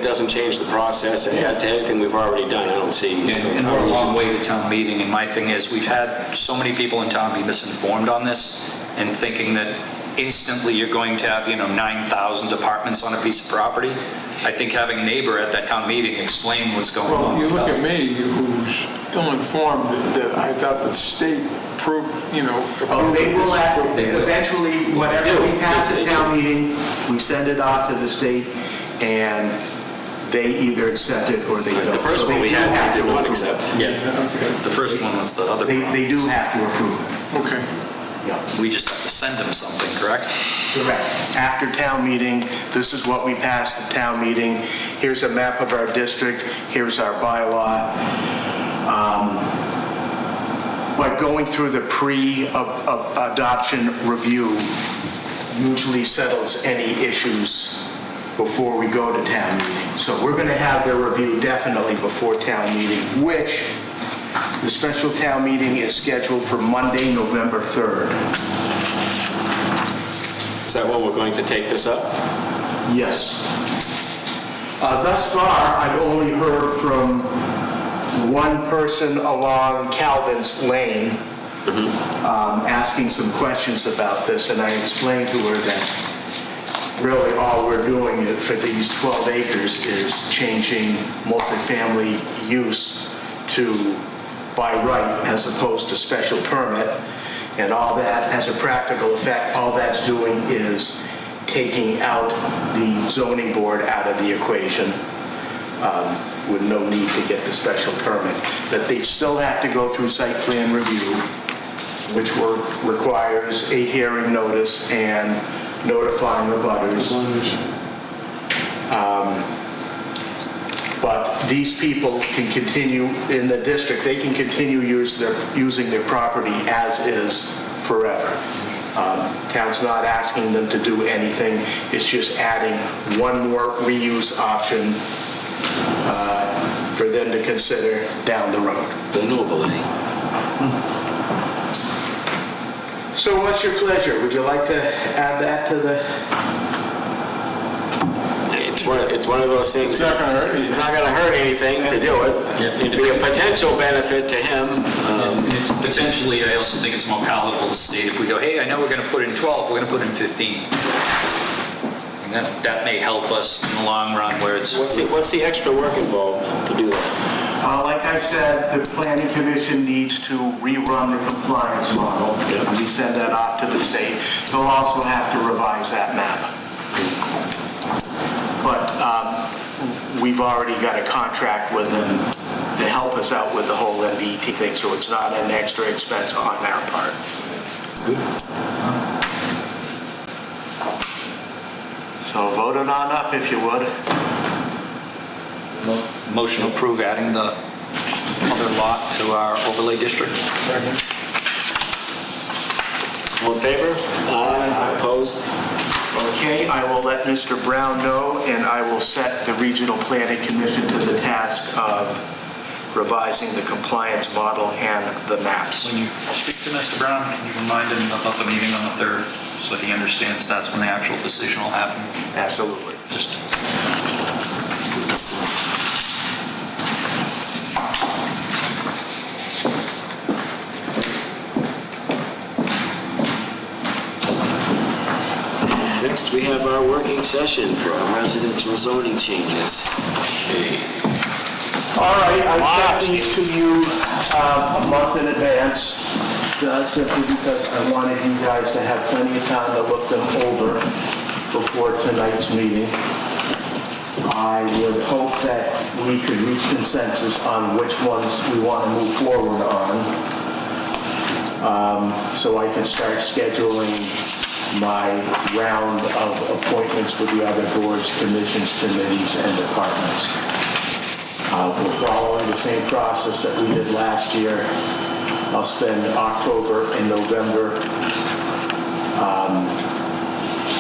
doesn't change the process and add to anything we've already done, I don't see... And we're a long way to town meeting, and my thing is, we've had so many people in town be misinformed on this and thinking that instantly you're going to have, 9,000 apartments on a piece of property. I think having a neighbor at that town meeting explain what's going on. Well, you look at me, who's ill-informed, that I thought the state approved, Oh, they will eventually, whatever we pass at town meeting, we send it off to the state, and they either accept it or they don't. The first one we had, they did not accept. Yeah, the first one was the other problem. They do have to approve it. Okay. Yeah. We just have to send them something, correct? Correct. After town meeting, this is what we passed at town meeting. Here's a map of our district. Here's our bylaw. But going through the pre-adoption review usually settles any issues before we go to town meeting. So we're going to have their review definitely before town meeting, which the special town meeting is scheduled for Monday, November 3rd. Is that when we're going to take this up? Yes. Thus far, I've only heard from one person along Calvin's Lane asking some questions about this, and I explained to her that really all we're doing for these 12 acres is changing multifamily use to by right as opposed to special permit, and all that, as a practical effect, all that's doing is taking out the zoning board out of the equation with no need to get the special permit. But they still have to go through site plan review, which requires a hearing notice and notifying the butters. But these people can continue in the district, they can continue using their property as is forever. Town's not asking them to do anything, it's just adding one more reuse option for them to consider down the road. an overlay. So what's your pleasure? Would you like to add that to the? It's one of those things. It's not gonna hurt anything. It's not gonna hurt anything to do it. It'd be a potential benefit to him. And it's potentially, I also think it's more palatable to state if we go, hey, I know we're going to put in 12, we're going to put in 15. And that may help us in the long run where it's... What's the extra work involved to do that? Like I said, the planning commission needs to rerun the compliance model. And we send that off to the state. They'll also have to revise that map. But we've already got a contract with them to help us out with the whole MBT thing, so it's not an extra expense on our part. So vote it on up if you would. Motion to approve adding the other lot to our overlay district. All in favor? Aye. Opposed? Okay, I will let Mr. Brown know, and I will set the Regional Planning Commission to the task of revising the compliance model and the maps. When you speak to Mr. Brown, can you remind him about the meeting on the 3rd so he understands that's when the actual decision will happen? Absolutely. Just... Next, we have our working session for our residential zoning changes. All right, I've sent these to you a month in advance, simply because I wanted you guys to have plenty of time to look them over before tonight's meeting. I would hope that we could reach consensus on which ones we want to move forward on, so I can start scheduling my round of appointments with the other boards, commissions, committees, and departments. We're following the same process that we did last year. I'll spend October and November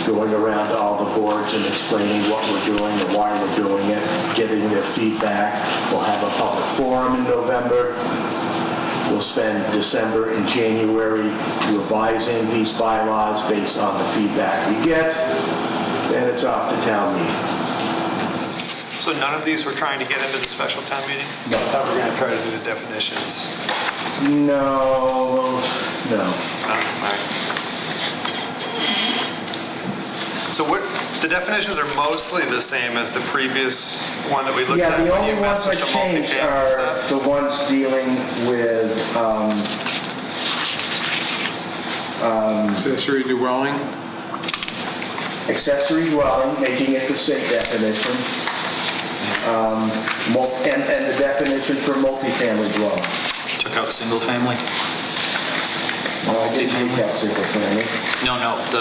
going around to all the boards and explaining what we're doing and why we're doing it, getting their feedback. We'll have a public forum in November. We'll spend December and January revising these bylaws based on the feedback we get, and it's off to town meeting. So none of these we're trying to get into the special town meeting? No. I thought we were going to try to do the definitions. No. All right. So the definitions are mostly the same as the previous one that we looked at? Yeah, the when only you ones messed I with the changed multifamily are stuff? the ones dealing with Accessory dwelling? accessory dwelling, making it the state definition, and the definition for multifamily dwelling. Took out single family? I did take out single family. No,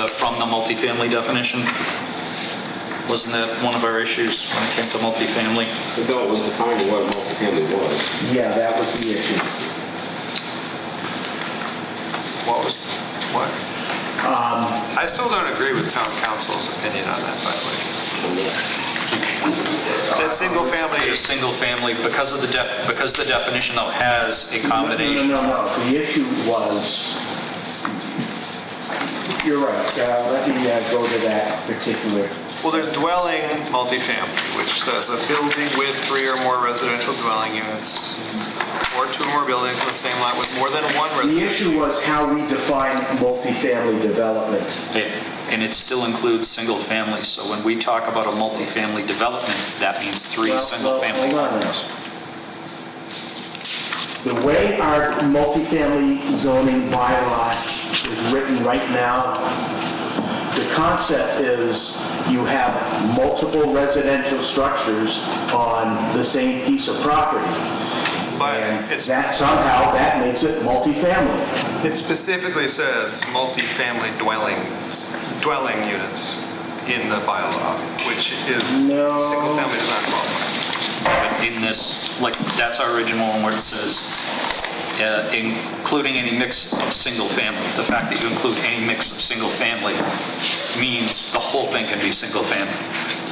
from the multifamily definition. Wasn't that one of our issues when it came to multifamily? The bill was defining what a multifamily was. Yeah, that was the issue. What? I still don't agree with town council's opinion on that, by the way. That single family A is... single family, because the definition though has a combination. No. The issue was, you're right, let me go to that particular. Well, there's dwelling multifamily, which says a building with 3 or more residential dwelling units, or 2 or more buildings on the same lot with more than one The residential. issue was how we define multifamily development. And it still includes single family, so when we talk about a multifamily development, that means 3 single family. Hold on now. The way our multifamily zoning bylaw is written right now, the concept is you have multiple residential structures on the same piece of property. But And it's, that somehow, that makes it multifamily. it specifically says multifamily dwelling units in the bylaw, which is, No. single family does not qualify. In this, like, that's our original one where it says, including any mix of single family. The fact that you include any mix of single family means the whole thing can be single family.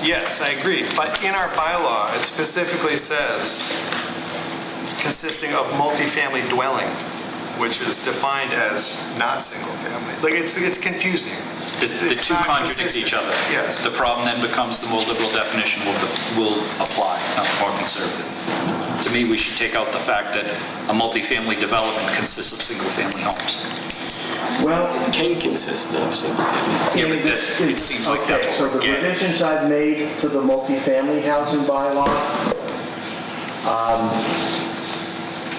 Yes, I agree, but in our bylaw, it specifically says consisting of multifamily dwelling, which is defined as not single family. Like, it's confusing. The It's two not contradict consistent. each other. Yes. The problem then becomes the more liberal definition will apply, not the more conservative. To me, we should take out the fact that a multifamily development consists of single-family homes. Well, Can consist of single family. Yeah, but it seems like that's what we're Okay, so the getting. revisions I've made to the multifamily housing bylaw,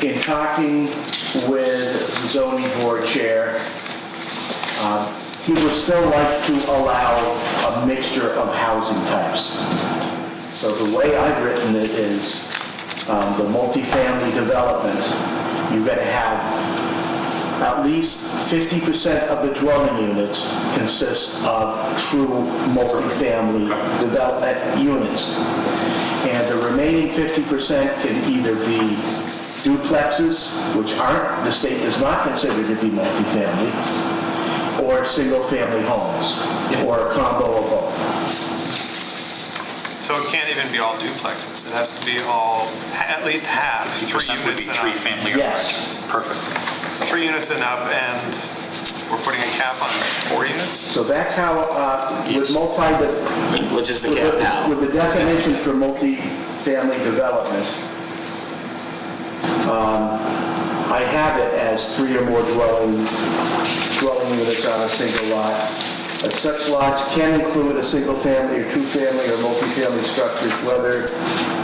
in talking with the zoning board chair, he would still like to allow a mixture of housing types. So the way I've written it is, the multifamily development, you've got to have at least 50% of the dwelling units consist of true multifamily development units. And the remaining 50% can either be duplexes, which aren't, the state does not consider to be multifamily, or single-family homes, or a combo of both. So it can't even be all duplexes. It has to be all, at least half, 3 50% would be units and up. three-family or Yes. larger. Perfect. 3 units and up, and we're putting a cap on 4 units? So that's how, with Which is the cap now. with the definition for multi-family development, I have it as 3 or more dwelling units on a single lot. But such lots can include a single-family or two-family or multi-family structures, whether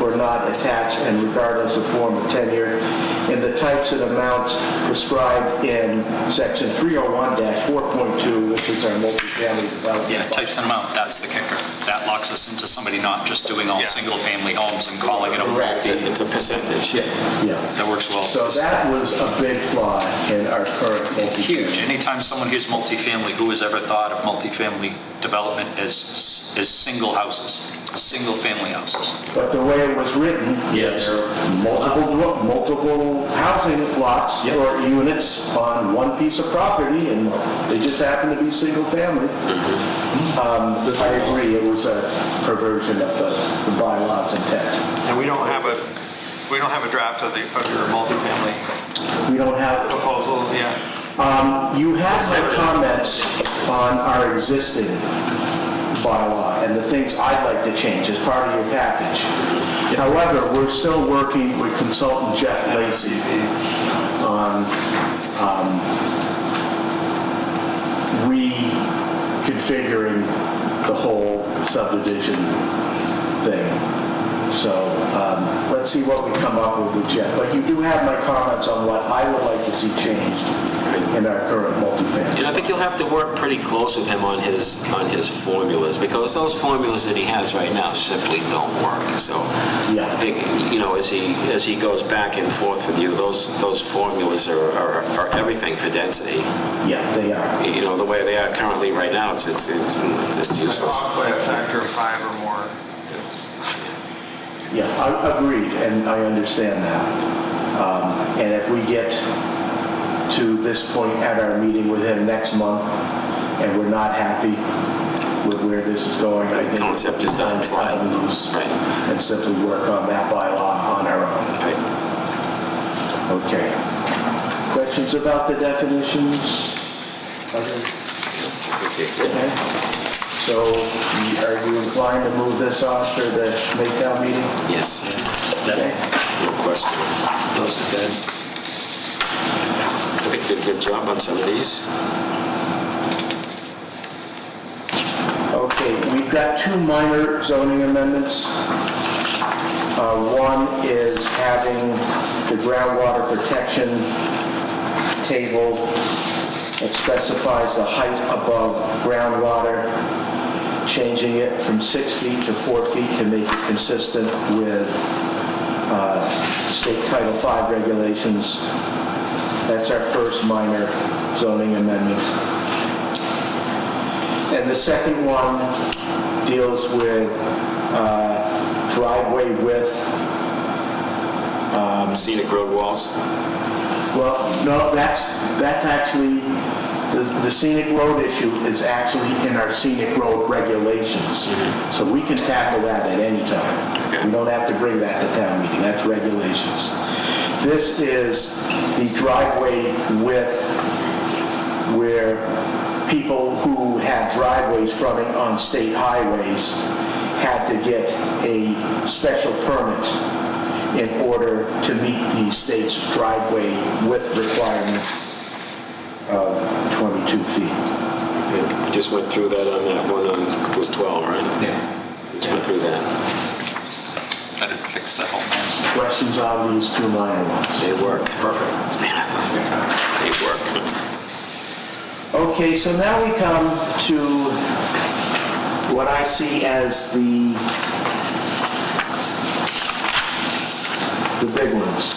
or not attached and regardless of form of tenure, in the types and amounts prescribed in section 301-4.2, which is our multi-family development. Yeah, types and amount, that's the kicker. That locks us into somebody not just doing all Yeah. single-family homes and calling it a Correct. multi. It's a percentage. Yeah. That works well. So that was a big flaw in our current multi-family. Huge. Anytime someone hears multifamily, who has ever thought of multifamily development as single houses, single-family houses? But the way it was written, Yes. there are multiple housing lots or units on one piece of property, and they just happen to be single-family. I agree, it was a perversion of the bylaw's intent. And we don't have a draft of your multifamily We don't have, proposal, yeah. you have my comments on our existing bylaw and the things I'd like to change as part of your package. However, we're still working with consultant Jeff Lacy on reconfiguring the whole subdivision thing. So let's see what we come up with Jeff. But you do have my comments on what I would like to see changed in our current multifamily. And I think you'll have to work pretty close with him on his formulas, because those formulas that he has right now simply don't work. So Yeah. I think, as he goes back and forth with you, those formulas are everything for density. Yeah, they are. The way they are currently right now, it's useless. By a factor of 5 or more. Yeah, I agreed, and I understand that. And if we get to this point at our meeting with him next month, and we're not happy with where this is going, I think The concept just doesn't it's fly. time to cut loose Right. and simply work on that bylaw on our own. Right. Okay. Questions about the definitions? Okay. So are you inclined to move this on to the Maytown meeting? Yes. Okay. No question. Those are good. I think they did a good job on some of these. Okay, we've got 2 minor zoning amendments. One is having the groundwater protection table that specifies the height above groundwater, changing it from 6 feet to 4 feet to make it consistent with state Title V regulations. That's our first minor zoning amendment. And the second one deals with driveway width. Scenic road walls. Well, no, that's actually, the scenic road issue is actually in our scenic road regulations. So we can tackle that at any time. Okay. We don't have to bring that to town meeting, that's regulations. This is the driveway width where people who had driveways fronting on state highways had to get a special permit in order to meet the state's driveway width requirement of 22 feet. Yeah, just went through that on that one on Route 12, right? Yeah. Just went through that. That would fix that whole mess. Questions on these two minor ones? They work. Perfect. They work. Okay, so now we come to what I see as the big ones.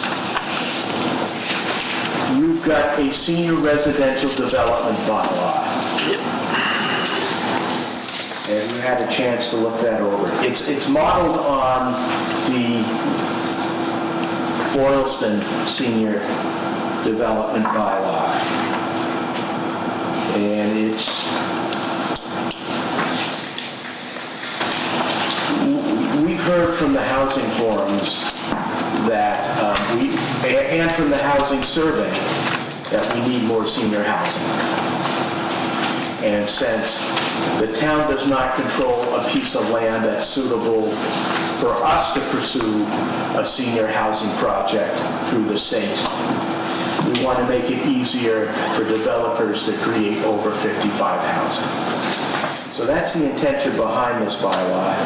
You've got a senior residential development bylaw. And you had a chance to look that over. It's modeled on the Boylston Senior Development Bylaw. And we've heard from the housing forums that, and from the housing survey, that we need more senior housing. And since the town does not control a piece of land that's suitable for us to pursue a senior housing project through the state, we want to make it easier for developers to create over 55 housing. So that's the intention behind this bylaw.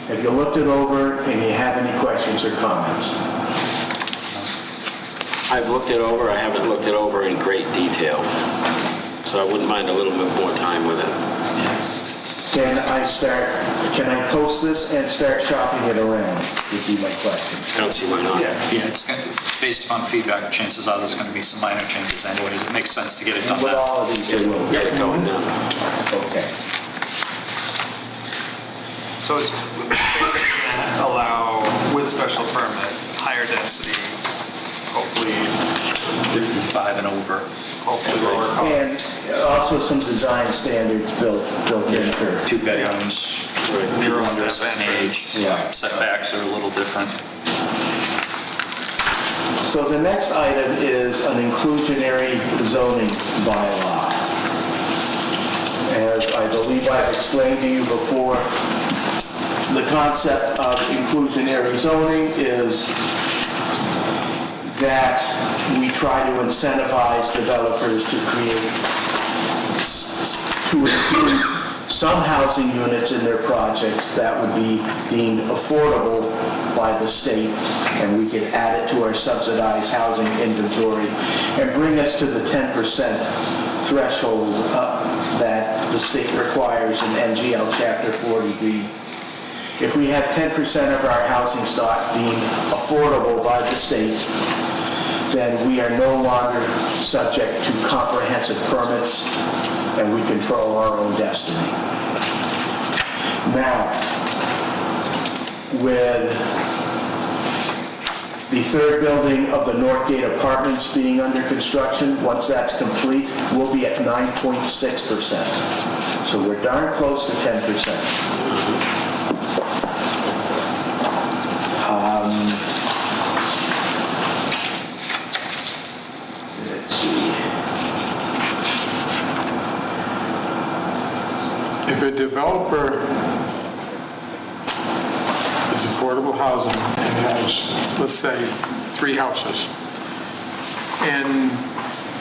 Have you looked it over and you have any questions or comments? I've looked it over. I haven't looked it over in great detail. So I wouldn't mind a little bit more time with it. Can I post this and start shopping it around, would be my question. I don't see why not. Yeah, it's based upon feedback, chances are there's going to be some minor changes anyways. It makes sense to get it done With now. all of these, they will. Get it going now. Okay. So it's basically going to allow, with special permit, higher density, hopefully 55 and over. lower cost. And also some design standards built in for. 2 bedrooms, Zero under a certain age, setbacks are a little different. So the next item is an inclusionary zoning bylaw. As I believe I've explained to you before, the concept of inclusionary zoning is that we try to incentivize developers to include some housing units in their projects that would be deemed affordable by the state, and we can add it to our subsidized housing inventory and bring us to the 10% threshold that the state requires in NGL Chapter 40B. If we have 10% of our housing stock being affordable by the state, then we are no longer subject to comprehensive permits and we control our own destiny. Now, with the third building of the Northgate Apartments being under construction, once that's complete, we'll be at 9.6%. So we're darn close to 10%. Let's see. If a developer is affordable housing and has, let's say, 3 houses, and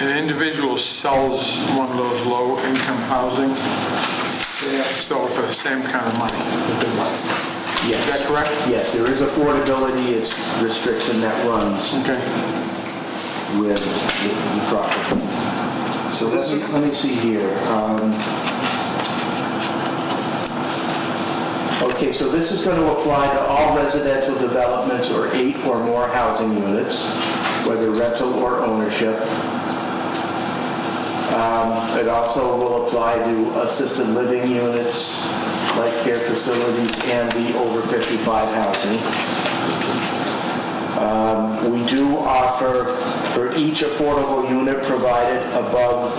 an individual sells one of those low-income housing, they have to sell it for the same kind of money that they want. Yes. Is that correct? Yes, there is affordability, it's restriction that runs Okay. with the property. So let me see here. Okay, so this is going to apply to all residential developments or 8 or more housing units, whether rental or ownership. It also will apply to assisted living units, life care facilities, and the over 55 housing. We do offer for each affordable unit provided above,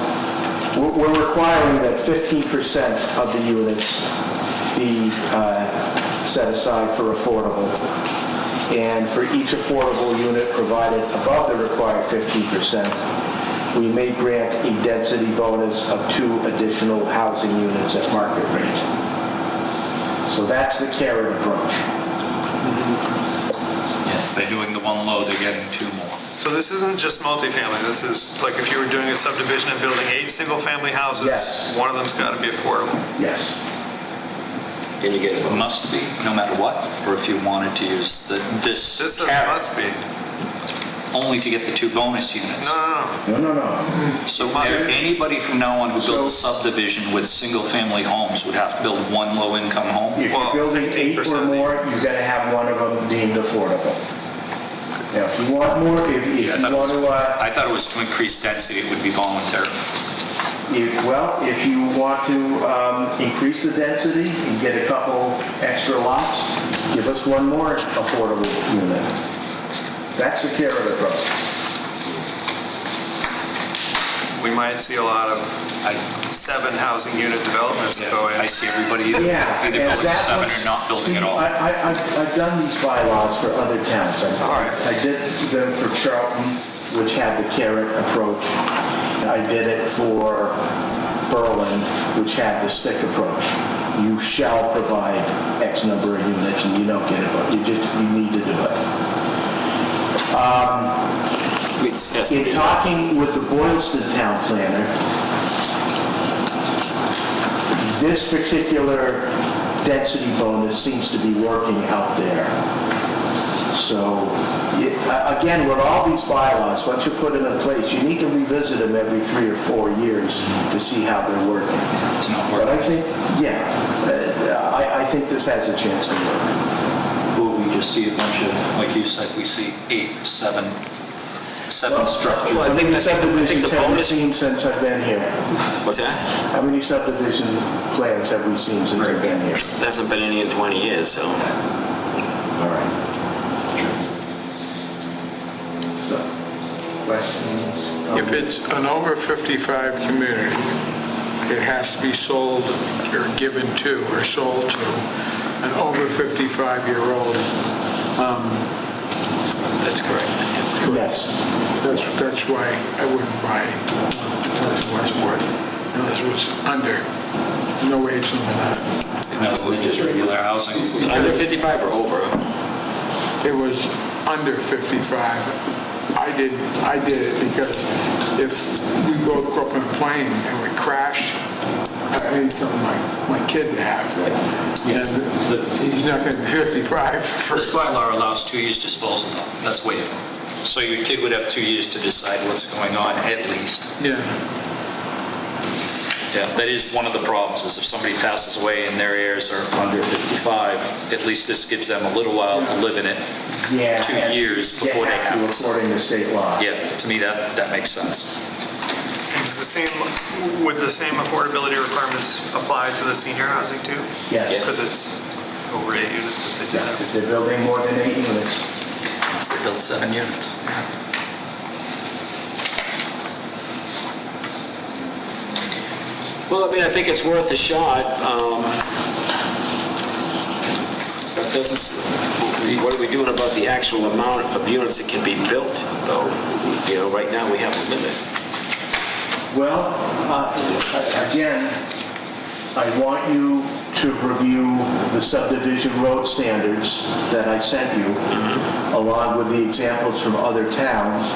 we're requiring that 15% of the units be set aside for affordable. And for each affordable unit provided above the required 15%, we may grant a density bonus of 2 additional housing units at market rate. So that's the carrot approach. By doing the one low, they're getting 2 more. So this isn't just multifamily, this is like if you were doing a subdivision and building 8 single-family houses, Yes. one of them's got to be affordable. Yes. And you get It must be, no matter what, or if you wanted to use This says carrot must be. only to get the 2 bonus units. No. So Must be. anybody from now on who builds a So- subdivision with single-family homes would have to build 1 low-income home? If you're Well, building 8 or 15% more, you've got to have one of them deemed affordable. Now, if you want more, if you I thought it want was- to, I thought it was to increase density, it would be voluntary. if you want to increase the density and get a couple extra lots, give us one more affordable unit. That's the carrot approach. We might see a lot of 7 housing unit developments go in. I see everybody either Yeah. either and building that 7 was- or not building see, at all. I've done these bylaws for other towns. I did them for Charlton, which had the carrot approach. I did it for Berlin, which had the stick approach. You shall provide X number of units, and you don't get it, but you need to do it. In talking with the Boylston town planner, this particular density bonus seems to be working out there. So, again, with all these bylaws, once you put them in place, you need to revisit them every 3 or 4 years to see how they're working. It's not But working. I think, I think this has a chance to work. Will we just see a bunch of, like you said, we see 8, 7 structures? Well, I How think many the subdivisions have we bonus- seen since I've been here? What's that? How many subdivision plans have we seen since I've been here? There hasn't been any in 20 years, so. All right. So, questions? If it's an over 55 community, it has to be sold or given to or sold to an over 55-year-old. That's correct. Yes. That's why I wouldn't buy Westport unless it was under, no age limit on it. No, it was just regular housing. Under 55 or over? It was under 55. I did it because if we both grew up in a plane and we crashed, I need something my kid to have. And he's not going to be 55 for... This bylaw allows 2 years disposal, though. That's waived. So your kid would have 2 years to decide what's going on, at least. Yeah. Yeah, that is one of the problems, is if somebody passes away and their heirs are under 55, at least this gives them a little while to live in it. Yeah. 2 years before they have to. According to state law. Yeah, to me, that makes sense. Would the same affordability requirements apply to the senior housing too? Yes. Because it's over 8 units if they do that. If they're building more than 8 units. Unless they build 7 units. Well, I mean, I think it's worth a shot. But what are we doing about the actual amount of units that can be built, though? You know, right now, we have a limit. Well, again, I want you to review the subdivision road standards that I sent you, along with the examples from other towns,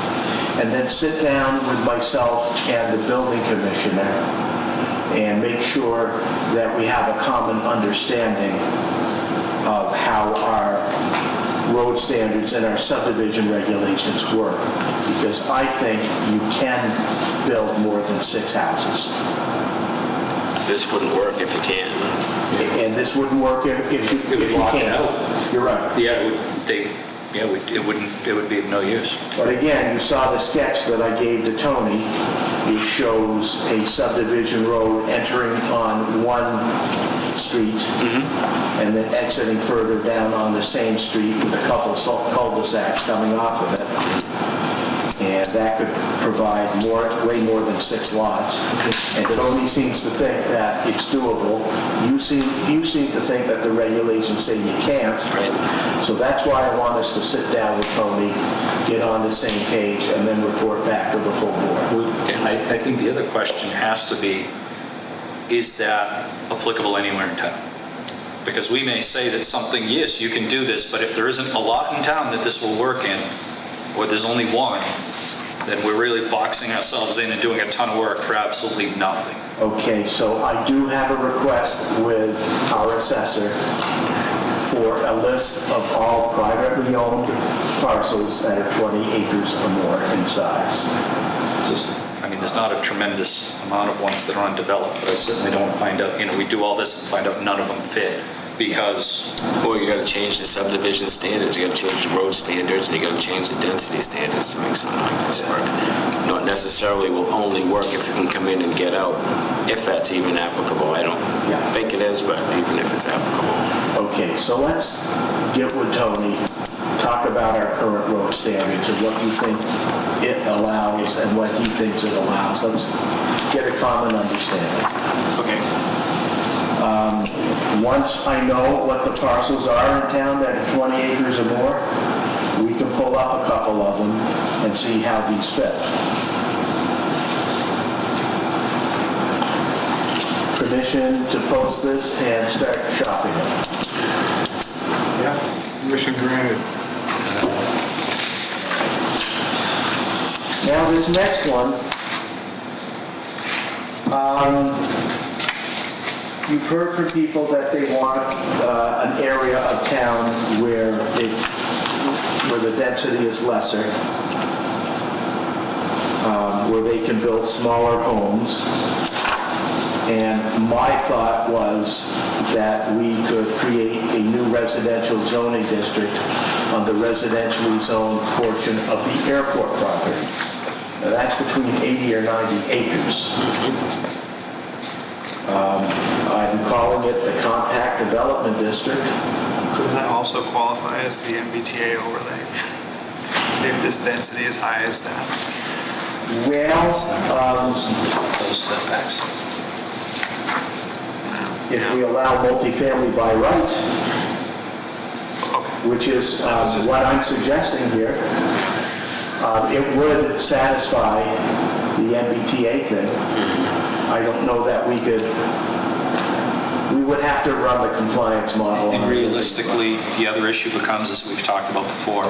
and then sit down with myself and the building commissioner and make sure that we have a common understanding of how our road standards and our subdivision regulations work. Because I think you can build more than 6 houses. This wouldn't work if you can't. And this wouldn't work if you block it can't. out. You're right. Yeah, it would be of no use. But again, you saw the sketch that I gave to Tony. It shows a subdivision road entering on one street and then exiting further down on the same street with a couple cul-de-sacs coming off of it. And that could provide way more than 6 lots. And Tony seems to think that it's doable. You seem to think that the regulations say you can't. Right. So that's why I want us to sit down with Tony, get on the same page, and then report back to the full board. I think the other question has to be, is that applicable anywhere in town? Because we may say that something, yes, you can do this, but if there isn't a lot in town that this will work in, or there's only one, then we're really boxing ourselves in and doing a ton of work for absolutely nothing. Okay, so I do have a request with our assessor for a list of all privately owned parcels that are 20 acres or more in size. There's not a tremendous amount of ones that are undeveloped, but I certainly don't want to find out, we do all this and find out none of them fit, because Or you gotta change the subdivision standards, you gotta change the road standards, and you gotta change the density standards to make something like this work. Not necessarily will only work if you can come in and get out, if that's even applicable. I don't think it is, but even if it's applicable. Okay, so let's get with Tony, talk about our current road standards and what you think it allows and what he thinks it allows. Let's get a common understanding. Okay. Once I know what the parcels are in town that are 20 acres or more, we can pull up a couple of them and see how these fit. Permission to post this and start shopping it. Yeah, permission granted. Now, this next one, you've heard from people that they want an area of town where the density is lesser, where they can build smaller homes. And my thought was that we could create a new residential zoning district on the residentially zoned portion of the airport property. Now, that's between 80 or 90 acres. I'm calling it the Compact Development District. Couldn't that also qualify as the MBTA overlay? If this density is high as that? Well, those setbacks. if we allow multifamily by right, Okay. which is what I'm suggesting here, it would satisfy the MBTA thing. I don't know that we would have to run the compliance model. And on it. realistically, the other issue becomes, as we've talked about before,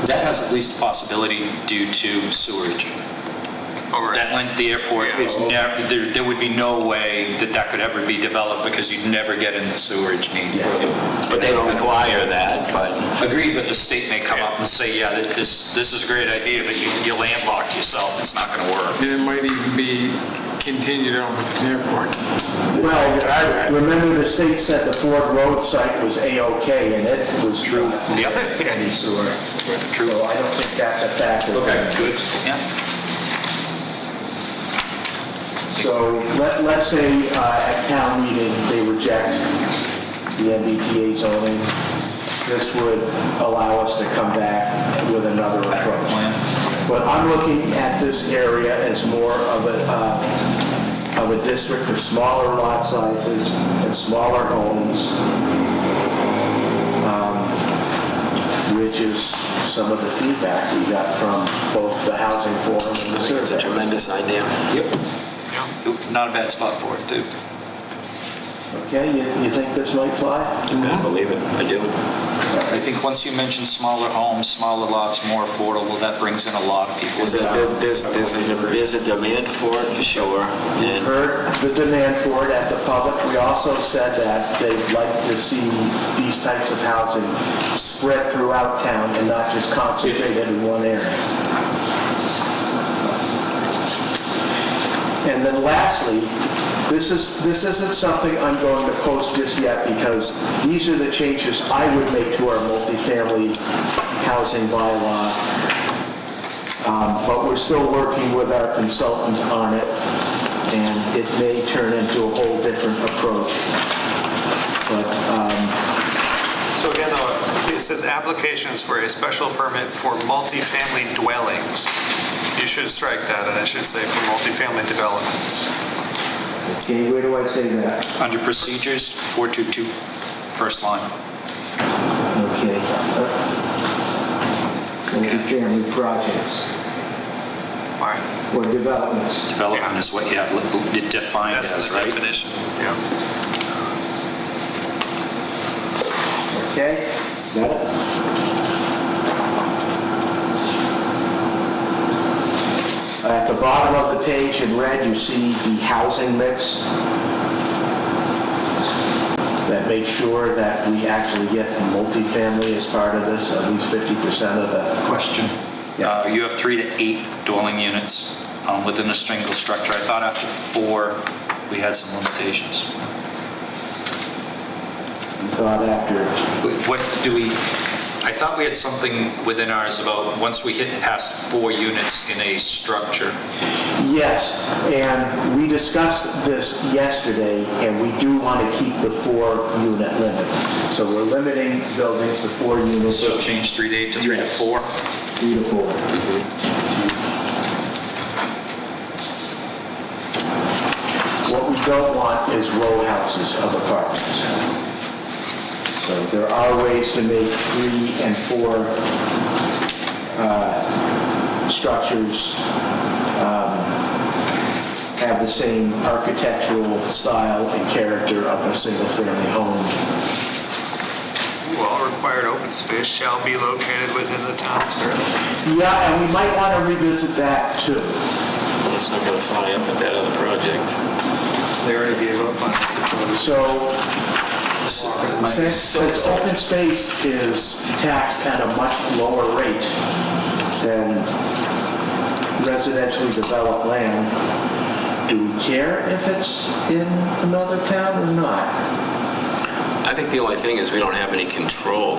that has at least a possibility due to sewerage. All right. That land to the airport Yeah. is never, there would be no way that could ever be developed because you'd never get in the sewerage need. But they don't require that, but... Agreed, but the state may come up and say, yeah, that this is a great idea, but you landlocked yourself, it's not gonna work. And it might even be continued on with an airport. Well, remember the state said the Ford Road site was A-OK, and it was true. Yep. Any sewer. True. So I don't think that's a factor. Okay, good, yeah. So let's say at town meeting, they reject the MBTA zoning. This would allow us to come back with another approach. But I'm looking at this area as more of a district for smaller lot sizes and smaller homes, which is some of the feedback we got from both the Housing Forum and the I think it's a survey. tremendous idea. Yep. Not a bad spot for it, too. Okay, you think this might fly? I believe it, I do. I think once you mention smaller homes, smaller lots, more affordable, that brings in a lot of people. There's a demand for it, for sure. We've And heard the demand for it at the public. We also said that they'd like to see these types of housing spread throughout town and not just concentrated in one area. And then lastly, this isn't something I'm going to post just yet because these are the changes I would make to our multifamily housing bylaw. But we're still working with our consultant on it, and it may turn into a whole different approach. But So again, though, it says applications for a special permit for multifamily dwellings. You should strike that, and it should say for multifamily developments. Okay, where do I say that? Under procedures, 422, first line. Okay. Multifamily projects All right. or developments. Development is what you have defined That's as, the right? definition, yeah. Okay, got it? At the bottom of the page in red, you see the housing mix. That makes sure that we actually get multifamily as part of this, at least 50% of the... Question. You have 3 to 8 dwelling units within a single structure. I thought after 4, we had some limitations. You thought after... What do we, I thought we had something within ours about once we hit past 4 units in a structure. Yes, and we discussed this yesterday, and we do want to keep the 4-unit limit. So we're limiting buildings to 4 units. So change 3 to 8 to 3 to 4? 3 to 4. What we don't want is row houses of apartments. So there are ways to make 3 and 4 structures have the same architectural style and character of a single-family home. All required open space shall be located within the town of Sterling. Yeah, and we might want to revisit that too. It's not gonna fly up at that other project. They already gave up on it. So, since open space is taxed at a much lower rate than residentially developed land, do we care if it's in another town or not? I think the only thing is we don't have any control.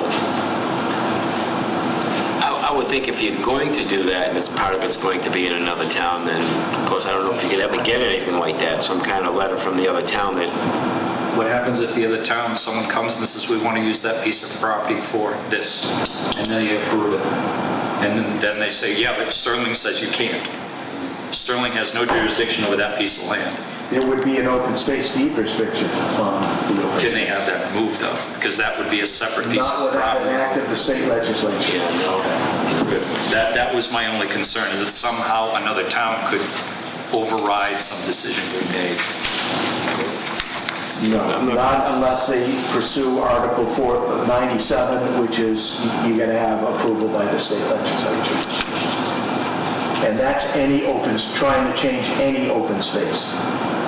I would think if you're going to do that, and it's part of it's going to be in another town, then, of course, I don't know if you could ever get anything like that, some kind of letter from the other town that, What happens if the other town, someone comes and says, we want to use that piece of property for this, and then you approve it? And then they say, yeah, but Sterling says you can't. Sterling has no jurisdiction over that piece of land. There would be an open space deed restriction on the open. Can they have that removed though? Because that would be a separate piece Not of without an property. act of the state legislature. That was my only concern, is that somehow another town could override some decision we made. No, not unless they pursue Article 497, which is you got to have approval by the state legislature. And that's any open, trying to change any open space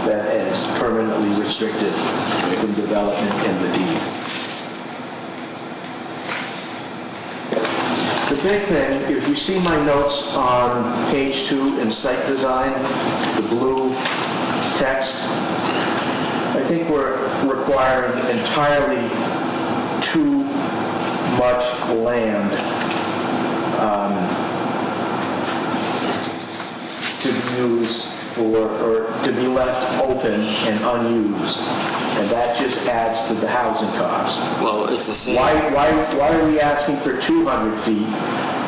that is permanently restricted from development in the deed. The big thing, if you see my notes on page 2 in site design, the blue text, I think we're requiring entirely too much land to be used for, or to be left open and unused. And that just adds to the housing cost. well, it's the same. Why are we asking for 200 feet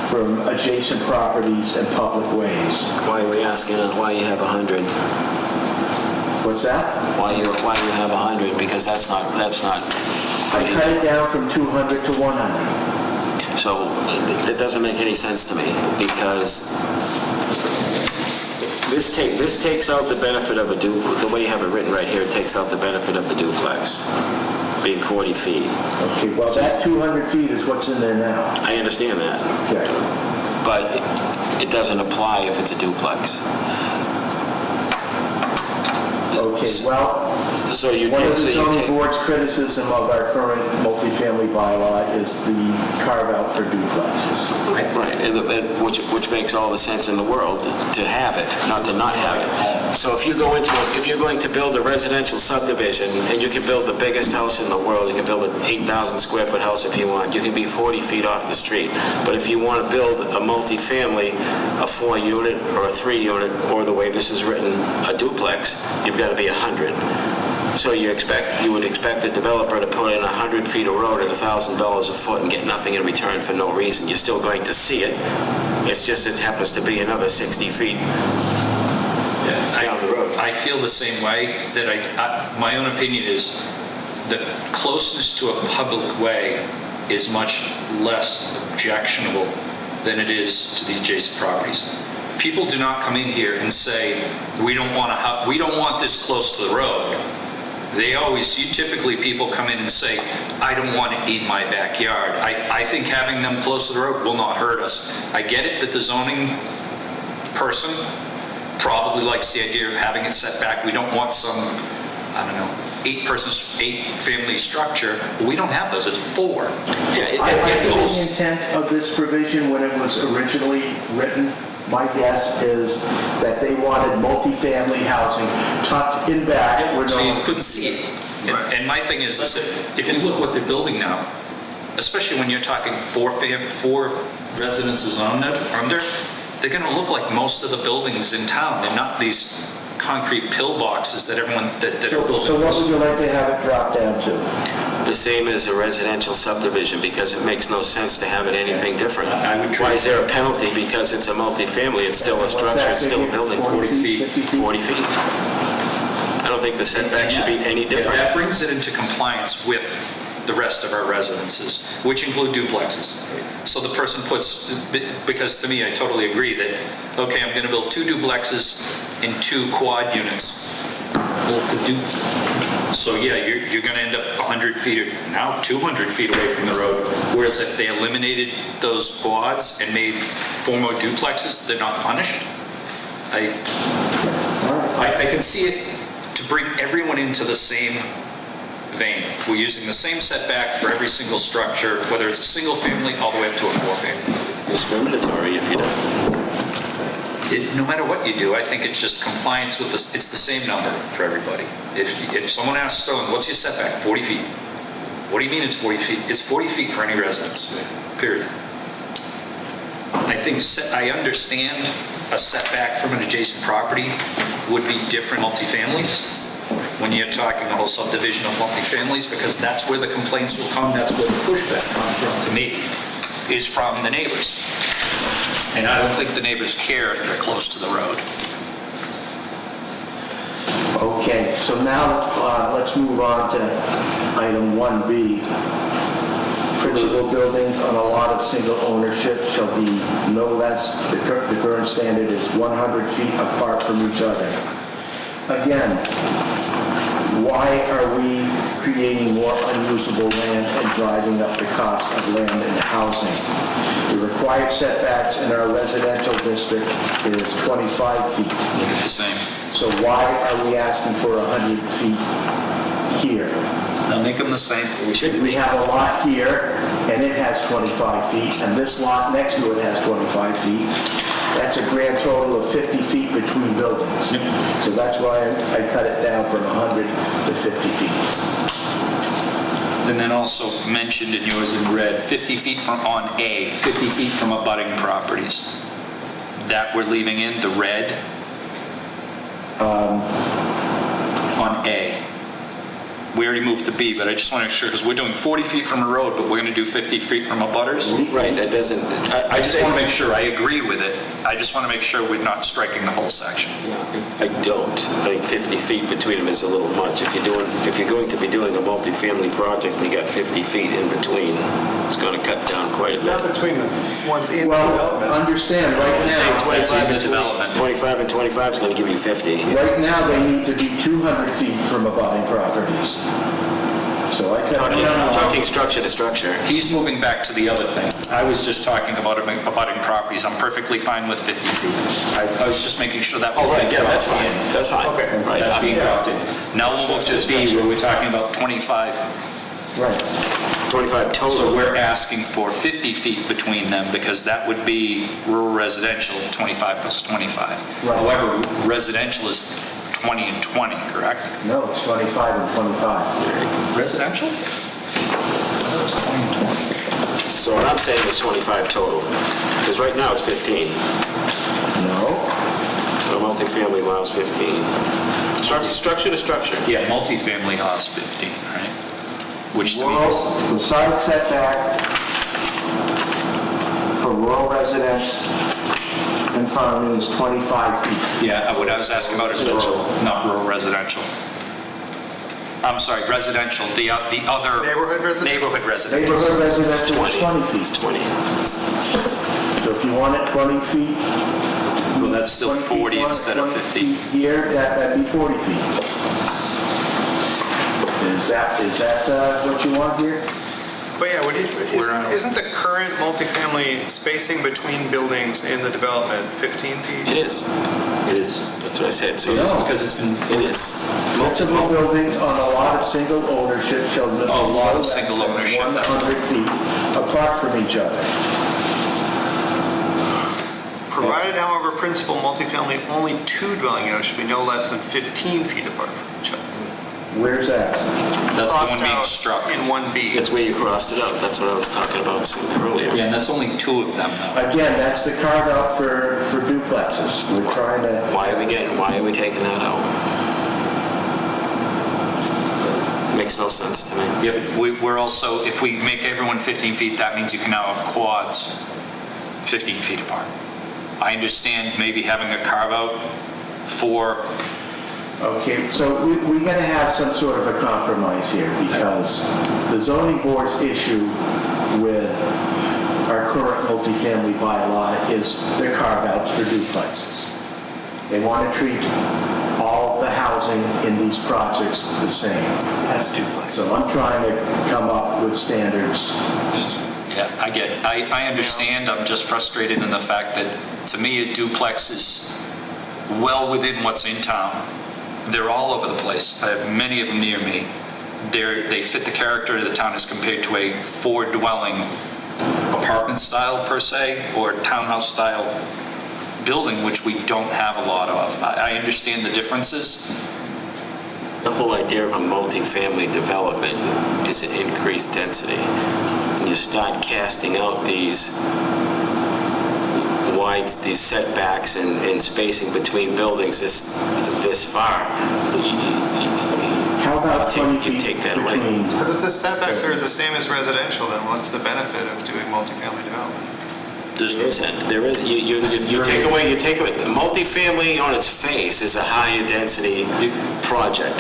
from adjacent properties and public ways? Why are we asking why you have 100? What's that? Why you have 100? Because that's not. I cut it down from 200 to 100. So it doesn't make any sense to me, because this takes out the benefit of the way you have it written right here, it takes out the benefit of the duplex, being 40 feet. Okay, well, that 200 feet is what's in there now. I understand that, Okay. but it doesn't apply if it's a duplex. Okay, well, So you one of take, the so you zoning take, board's criticism of our current multifamily bylaw is the carve-out for duplexes. right, which makes all the sense in the world to have it, not to not have it. So if you're going to build a residential subdivision, and you can build the biggest house in the world, you can build an 8,000 square foot house if you want, you can be 40 feet off the street. But if you want to build a multifamily, a 4-unit or a 3-unit, or the way this is written, a duplex, you've got to be 100. So you would expect the developer to put in 100 feet of road at $1,000 a foot and get nothing in return for no reason. You're still going to see it. It's just it happens to be another 60 feet down the road. I feel the same way, that my own opinion is the closeness to a public way is much less objectionable than it is to the adjacent properties. People do not come in here and say, we don't want this close to the road. Typically people come in and say, I don't want it in my backyard. I think having them close to the road will not hurt us. I get it that the zoning person probably likes the idea of having it set back. We don't want some, I don't know, 8-family structure. We don't have those, it's 4. I think the intent of this provision when it was originally written, my guess is that they wanted multifamily housing tucked in back. So you couldn't see it. And my thing is if you look what they're building now, especially when you're talking 4 residences under, they're going to look like most of the buildings in town. They're not these concrete pillboxes that everyone that are building. So what would you like to have it drop down to? The same as a residential subdivision, because it makes no sense to have it anything different. Why is there a penalty? Because it's a multifamily, it's still a structure, it's still a building. 40 feet? 40 feet. I don't think the setback should be any different. That brings it into compliance with the rest of our residences, which include duplexes. So the person puts, because to me, I totally agree that, okay, I'm going to build 2 duplexes and 2 quad units. So yeah, you're going to end up 100 feet, or now 200 feet away from the road. Whereas if they eliminated those quads and made 4 more duplexes, they're not punished. I can see it to bring everyone into the same vein. We're using the same setback for every single structure, whether it's a single family all the way up to a 4-family. Discriminatory if you don't. No matter what you do, I think it's just compliance with this. It's the same number for everybody. If someone asks Sterling, what's your setback? 40 feet. What do you mean it's 40 feet? It's 40 feet for any residence, period. I think I understand a setback from an adjacent property would be different multifamilies when you're talking a whole subdivision of multifamilies, because that's where the complaints will come, that's where the pushback comes from to me, is from the neighbors. And I don't think the neighbors care if they're close to the road. Okay, so now let's move on to item 1B. Principal buildings on a lot of single ownership shall be no less, the current standard is 100 feet apart from each other. Again, why are we creating more unusable land and driving up the cost of land and housing? The required setbacks in our residential district is 25 feet. Look at the same. So why are we asking for 100 feet here? Now make them the same. We have a lot here, and it has 25 feet, and this lot next to it has 25 feet. That's a grand total of 50 feet between buildings. So that's why I cut it down from 100 to 50 feet. And then also mentioned in yours in red, 50 feet from on A, 50 feet from abutting properties. That we're leaving in the red on A. We already moved to B, but I just want to make sure, because we're doing 40 feet from the road, but we're going to do 50 feet from abutters. Right, that doesn't... I just want to make sure, I agree with it. I just want to make sure we're not striking the whole section. I don't. I think 50 feet between them is a little much. If you're going to be doing a multifamily project and you got 50 feet in between, it's going to cut down quite a bit. Not between the ones in Well, development. understand, right Say now, 25 and development. 25 and 25 is going to give you 50. right now, they need to be 200 feet from abutting properties. So I cut it down. Talking structure to structure. He's moving back to the other thing. I was just talking about abutting properties. I'm perfectly fine with 50 feet. I was just making sure that was... Oh, right, yeah, being that's dropped fine. in. That's fine. Okay. Right. That's being dropped in. Now we'll move to B, where we're talking about 25. Right. 25 total. So we're asking for 50 feet between them, because that would be rural residential, 25 plus 25. Right. However, residential is 20 and 20, correct? No, it's 25 and 25. Residential? I thought it was 20 and 20. So what I'm saying is 25 total, because right now it's 15. No. A multifamily allows 15. Structure to structure. Yeah, multifamily laws 15, right? Which to me Rural, is, the side setback for rural residents and farming is 25 feet. yeah, what I was asking about is rural, not rural residential. I'm sorry, residential, the other. Neighborhood residential? Neighborhood residential. Neighborhood residential is 20 It's feet. 20. So if you want it 20 feet. Well, that's still 20 feet 40 one, instead of 20 50. feet Here, that'd be 40 feet. Is that what you want here? But yeah, We're on- isn't the current multifamily spacing between buildings in the development 15 feet? It is. It is. That's what I said. So It is No. because it's been, it is. Multiple buildings on a lot of single ownership shall not be A lot of less single than ownership, 100 feet apart from each other. Provided, however, principal multifamily, only 2 dwelling units should be no less than 15 feet apart from each other. Where's that? that's the Crossed one being out struck. in 1B. That's where you crossed it out. That's what I was talking about earlier. Yeah, and that's only 2 of them though. Again, that's the carve out for duplexes. We're trying to, Why are we taking that out? Makes no sense to me. Yeah, but we're also, if we make everyone 15 feet, that means you can now have quads 15 feet apart. I understand maybe having a carve out for, okay, so we gotta have some sort of a compromise here because the zoning board's issue with our current multifamily bylaw is the carve outs for duplexes. They want to treat all the housing in these projects the same. That's duplex. So I'm trying to come up with standards. yeah, I get it. I understand, I'm just frustrated in the fact that, to me, a duplex is well within what's in town. They're all over the place. I have many of them near me. They fit the character of the town as compared to a 4-dwelling apartment style per se, or townhouse style building, which we don't have a lot of. I understand the differences. The whole idea of a multifamily development is an increased density. When you start casting out these setbacks and spacing between buildings this far, How about 20 you feet take that away. between? Because if the setbacks are the same as residential, then what's the benefit of doing multifamily development? There is. You take away. Multifamily on its face is a higher density project.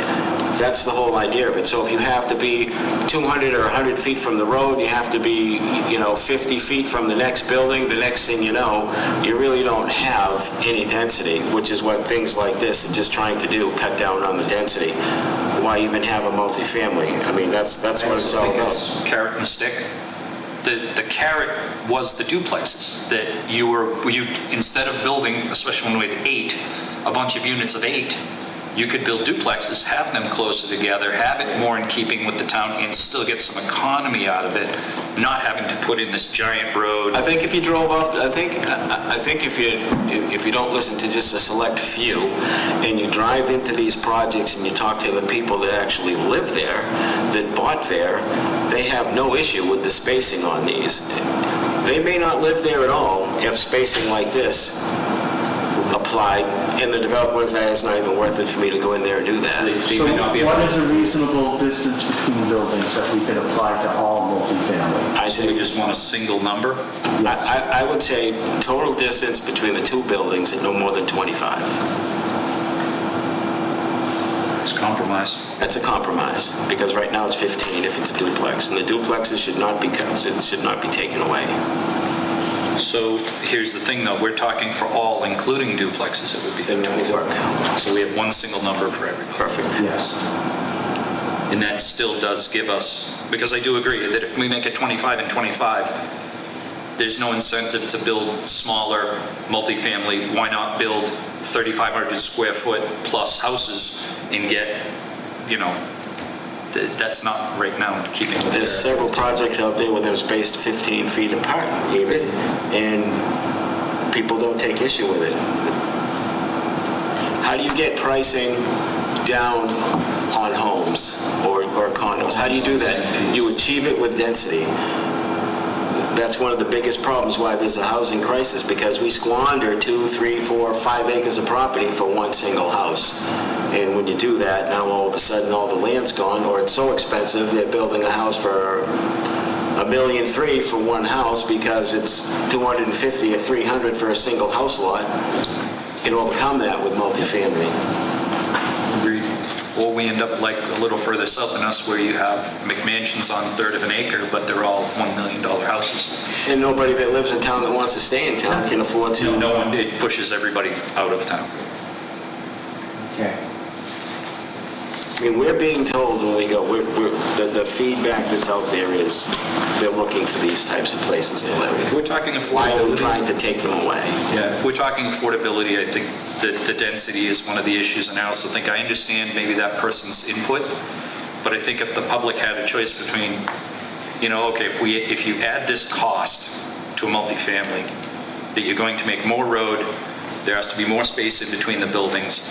That's the whole idea of it. So if you have to be 200 or 100 feet from the road, you have to be 50 feet from the next building. The next thing you know, you really don't have any density, which is what things like this are just trying to do, cut down on the density. Why even have a multifamily? I mean, that's what it's all about. Carrot and the stick. The carrot was the duplexes, that you instead of building, especially when we had 8, a bunch of units of 8, you could build duplexes, have them closer together, have it more in keeping with the town, and still get some economy out of it, not having to put in this giant road. I think if you drove up, I think if you don't listen to just a select few, and you drive into these projects and you talk to the people that actually live there, that bought there, they have no issue with the spacing on these. They may not live there at all if spacing like this applied, and the developer would say, it's not even worth it for me to go in there and do that. So what is a reasonable distance between buildings that we could apply to all multifamily? I So we say, just want a single number? I would say total distance between the 2 buildings is no more than 25. It's compromise. That's a compromise, because right now it's 15 if it's a duplex, and the duplexes should not be taken away. So here's the thing though, we're talking for all, including duplexes, it would be Then it would 25. work. So we have one single number for everybody. Perfect. Yes. And that still does give us, because I do agree that if we make it 25 and 25, there's no incentive to build smaller multifamily. Why not build 3,500 square foot plus houses and get, that's not right now keeping. There's several projects out there with them spaced 15 feet apart even, and people don't take issue with it. How do you get pricing down on homes or condos? How do you do that? You achieve it with density. That's one of the biggest problems why there's a housing crisis, because we squander 2, 3, 4, 5 acres of property for one single house. And when you do that, now all of a sudden all the land's gone, or it's so expensive, they're building a house for $1.3 million for one house because it's $250 or $300 for a single house lot. You can overcome that with multifamily. Agreed. Or we end up like a little further south than us where you have McMansions on a third of an acre, but they're all $1 million houses. And nobody that lives in town that wants to stay in town can afford to. No one, it pushes everybody out of town. Okay. I mean, we're being told when we go, the feedback that's out there is they're looking for these types of places to live. If we're talking Why are we affordability, trying to take them away? yeah, if we're talking affordability, I think the density is one of the issues, and I also think I understand maybe that person's input, but I think if the public had a choice between, okay, if you add this cost to a multifamily, that you're going to make more road, there has to be more space in between the buildings,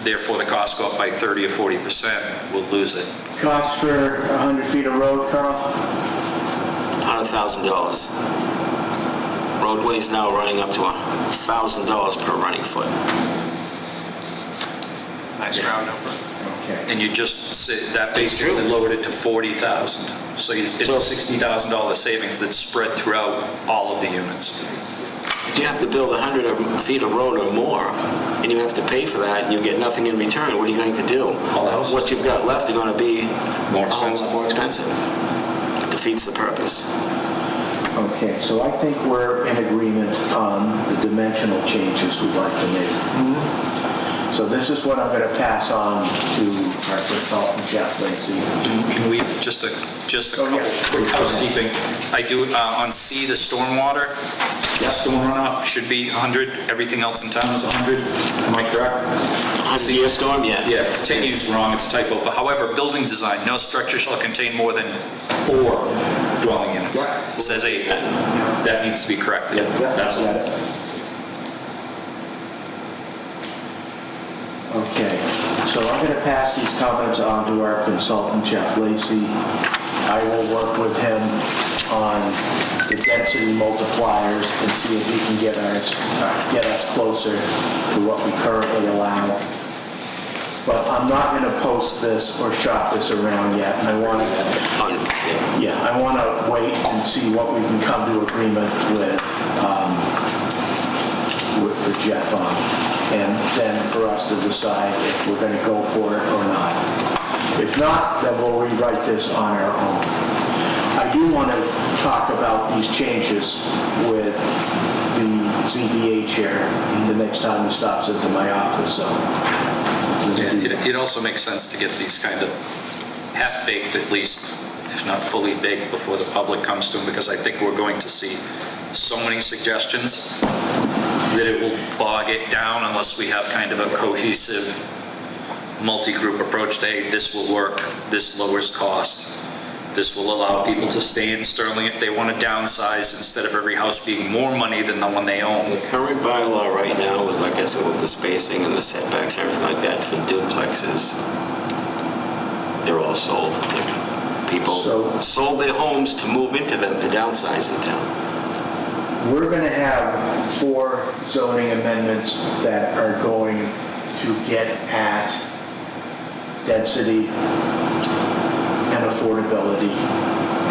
therefore the costs go up by 30 or 40%, we'll lose it. Cost for 100 feet of road, Carl? $100,000. Roadway's now running up to $1,000 per running foot. Nice round number. Okay. And you just say that basically lowered it to 40,000. So it's a $60,000 savings that's spread throughout all of the units. You have to build 100 feet of road or more, and you have to pay for that, and you get nothing in return. What are you going to do? All the houses. What you've got left are going to be More expensive. More expensive. It defeats the purpose. Okay, so I think we're in agreement on the dimensional changes we'd like to make. So this is what I'm going to pass on to our consultant, Jeff Lacy. Can we, just a couple quick housekeeping. I do, on C, the stormwater, storm runoff should be 100, everything else in town is 100, am I correct? 100-year storm, yes. Yeah, 10 is wrong, it's a typo, but however, building design, no structure shall contain more than 4 dwelling units. It says 8, that needs to be corrected. That's all. Okay, so I'm going to pass these comments on to our consultant, Jeff Lacy. I will work with him on the density multipliers and see if he can get us closer to what we currently allow. But I'm not going to post this or shop this around yet. I want to wait and see what we can come to agreement with Jeff on, and then for us to decide if we're going to go for it or not. If not, then we'll rewrite this on our own. I do want to talk about these changes with the ZBA chair the next time he stops into my office, so. Yeah, it also makes sense to get these kind of half-baked at least, if not fully baked, before the public comes to them, because I think we're going to see so many suggestions that it will bog it down unless we have kind of a cohesive multi-group approach. Hey, this will work, this lowers cost, this will allow people to stay in Sterling if they want to downsize instead of every house being more money than the one they own. The current bylaw right now, with, like I said, with the spacing and the setbacks and everything like that for duplexes, they're all sold. People sold their homes to move into them to downsize in town. We're going to have 4 zoning amendments that are going to get at density and affordability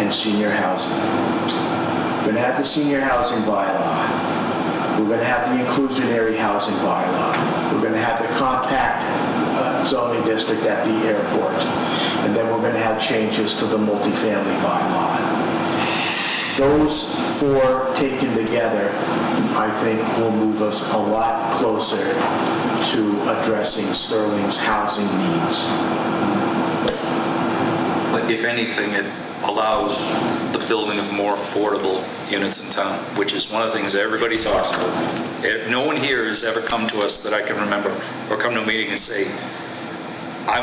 and senior housing. We're going to have the senior housing bylaw. We're going to have the inclusionary housing bylaw. We're going to have the compact zoning district at the airport. And then we're going to have changes to the multifamily bylaw. Those 4 taken together, I think, will move us a lot closer to addressing Sterling's housing needs. But if anything, it allows the building of more affordable units in town, which is one of the things that everybody talks about. No one here has ever come to us that I can remember, or come to a meeting and say, I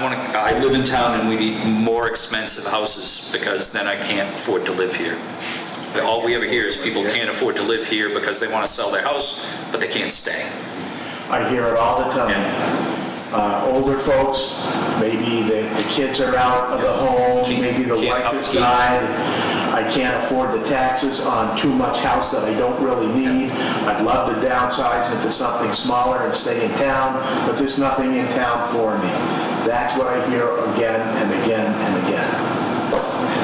live in town and we need more expensive houses because then I can't afford to live here. All we ever hear is people can't afford to live here because they want to sell their house, but they can't stay. I hear it all the time. Older folks, maybe the kids are out of the home, maybe the wife has died. I can't afford the taxes on too much house that I don't really need. I'd love to downsize into something smaller and stay in town, but there's nothing in town for me. That's what I hear again and again and again.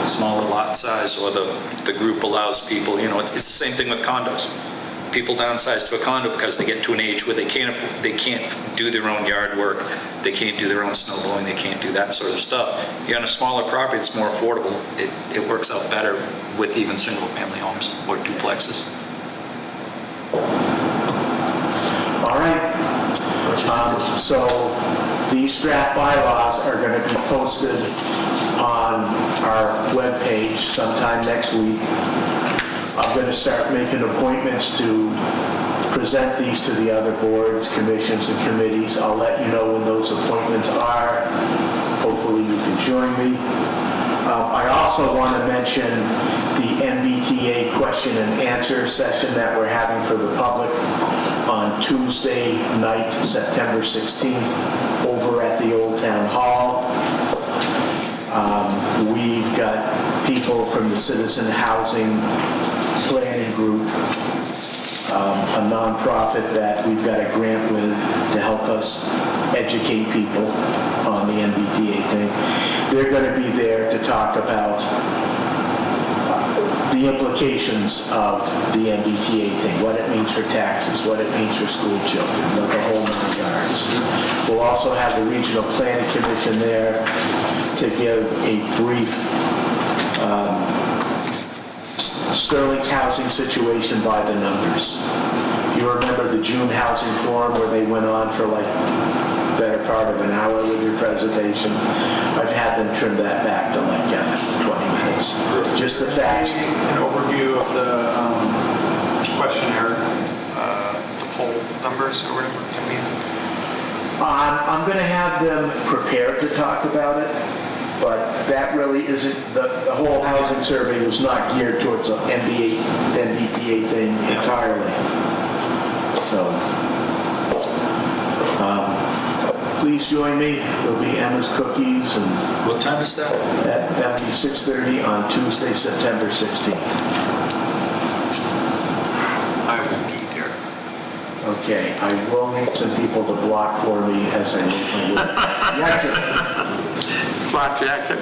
Smaller lot size, or the group allows people, it's the same thing with condos. People downsize to a condo because they get to an age where they can't do their own yard work, they can't do their own snow blowing, they can't do that sort of stuff. You're on a smaller property, it's more affordable. It works out better with even single-family homes or duplexes. All right. So these draft bylaws are going to be posted on our webpage sometime next week. I'm going to start making appointments to present these to the other boards, commissions, and committees. I'll let you know when those appointments are. Hopefully you can join me. I also want to mention the MBTA question and answer session that we're having for the public on Tuesday night, September 16th, over at the Old Town Hall. We've got people from the Citizen Housing Planning Group, a nonprofit that we've got a grant with to help us educate people on the MBTA thing. They're going to be there to talk about the implications of the MBTA thing, what it means for taxes, what it means for school children, the whole 9 yards. We'll also have the Regional Planning Commission there to give a brief Sterling's housing situation by the numbers. You remember the June housing forum where they went on for like better part of an hour with your presentation? I've had them trim that back to like 20 minutes. Just the facts. An overview of the questionnaire, the poll numbers or whatever. I'm going to have them prepared to talk about it, but that really isn't, the whole housing survey was not geared towards the MBTA thing entirely. So, please join me. There'll be Emma's Cookies. And What time is that? that'll be 6:30 on Tuesday, September 16th. I will be there. Okay, I will need some people to block for me as I move my way. Jackson. Flat jacket.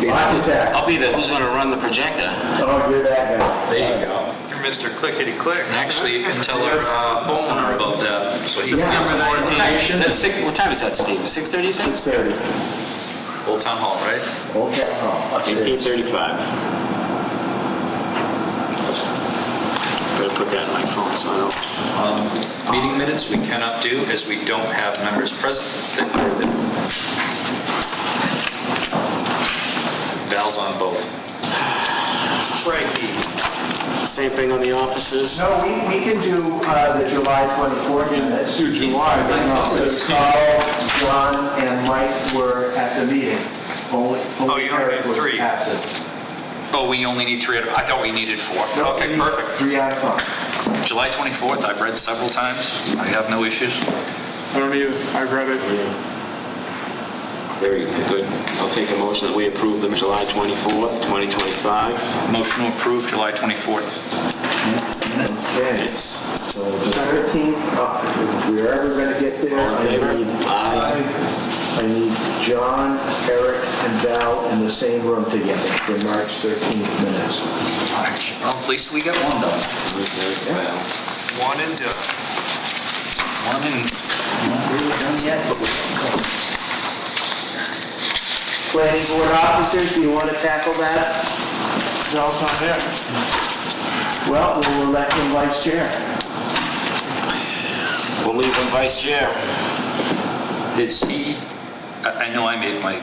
Block attack. I'll be the, who's going to run the projector? Oh, you're that guy. There you go. You're Mr. Clickety Click. And actually, you can tell our homeowner about that. So he can get some more information. What time is that, Steve? 6:30, you said? 6:30. Old Town Hall, right? Old Town Hall. upstairs. 18:35. Better put that in my phone so I don't. Meeting minutes we cannot do as we don't have members present. Val's on both. Frankie. Same thing on the offices? No, we can do the July 24th minutes. Do July, but not Because Carl, John, and Mike were at the meeting. Only you only Eric need was 3. absent. Oh, we only need 3 I thought we needed 4. No, Okay, perfect. 3 out of 5. July 24th, I've read several times. I have no issues. I don't either. I've read it. Very good. I'll take a motion that we approve them July 24th, 2025. Motion to approve July 24th. Okay. It's So the 13th, if we're ever going to get there, all in favor? Aye. I need John, Eric, and Val in the same room together for March 13th minutes. Well, at least we got one done. One and done. One and not really done yet, but we're Planning board officers, do you want to tackle that? Val's not there. Well, we'll elect him vice chair. We'll leave him vice chair. Is he, I know I made my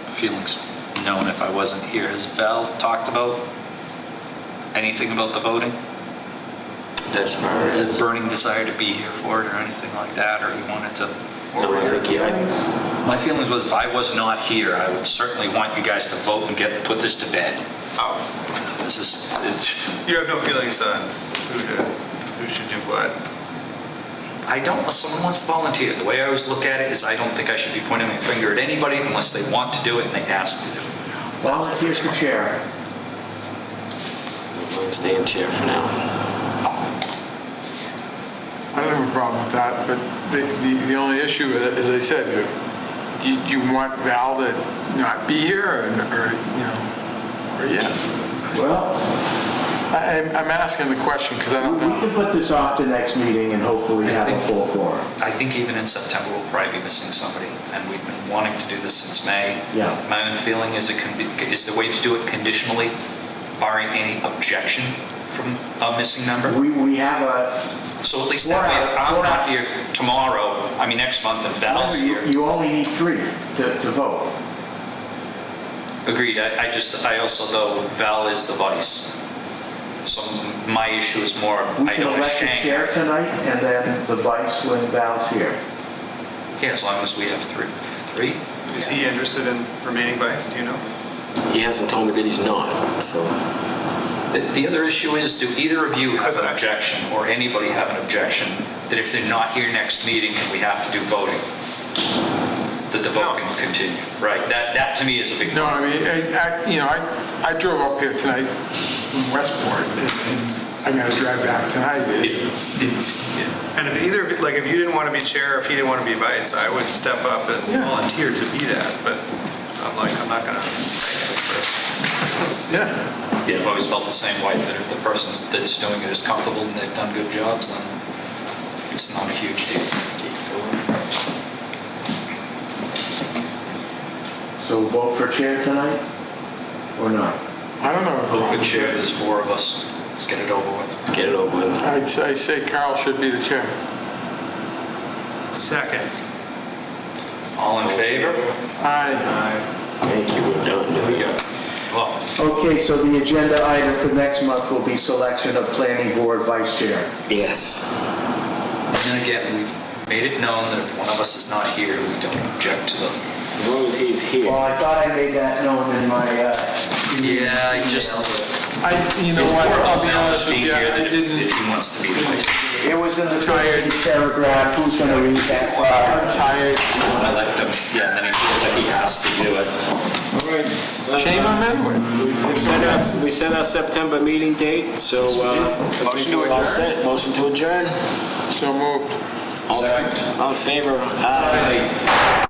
feelings known if I wasn't here. Has Val talked about anything about the voting? As far A as... burning desire to be here for it or anything like that, or he wanted to? No, I think My feelings was if I was not here, I would certainly want you guys to vote and put this to bed. Oh, This is, you have no feelings on who should do what? I don't, unless someone wants to volunteer. The way I always look at it is I don't think I should be pointing my finger at anybody unless they want to do it and they ask to do it. Volunteer for chair. want to stay in chair for now. I don't have a problem with that, but the only issue, as I said, do you want Val to not be here, or yes? Well, I'm asking the question because I don't we know. can put this off to next meeting and hopefully have a full quorum. I think even in September, we'll probably be missing somebody, and we've been wanting to do this since May. Yeah. My own feeling is is the way to do it conditionally, barring any objection from a missing member. We have a, So at least that way, if I'm not here tomorrow, next month, and Val's here. you only need 3 to vote. Agreed. I also, though, Val is the vice. So my issue is more, We I can don't elect the shank. chair tonight and then the vice when Val's here. Yeah, as long as we have three. Is he interested in remaining vice, do you know? He hasn't told me that he's not, so. The other issue is, do either of you have an objection, or anybody have an objection, that if they're not here next meeting and we have to do voting, that the vote can continue? Right, that to me is a big No, point. I drove up here tonight from Westport, and I'm going to drive back tonight. And if if you didn't want to be chair, if he didn't want to be vice, I would step up and volunteer to be that, but I'm not going to fight it for. Yeah. Yeah, I've always felt the same way, that if the person that's doing it is comfortable and they've done good jobs, then it's not a huge deal. So vote for chair tonight or not? I don't know. Vote for chair, there's 4 of us. Let's get it over with. Get it over with. I say Carl should be the chair. Second. All in favor? Aye. Thank you, we're done. There we go. Well, Okay, so the agenda item for next month will be selection of planning board vice chair. Yes. and again, we've made it known that if one of us is not here, we don't object to them. As long as he's here. Well, I thought I made that known in my, Yeah, I just, You know what, I'll be honest with being you, here, I that didn't, if he wants to be vice. it was in the third paragraph, who's gonna read that? I'm tired. I let him, yeah, and then he feels like he has to do it. All right. Shame on Medway. We set our September meeting date, so Motion to all adjourn. set. Motion to adjourn. So moved. All in favor? Aye.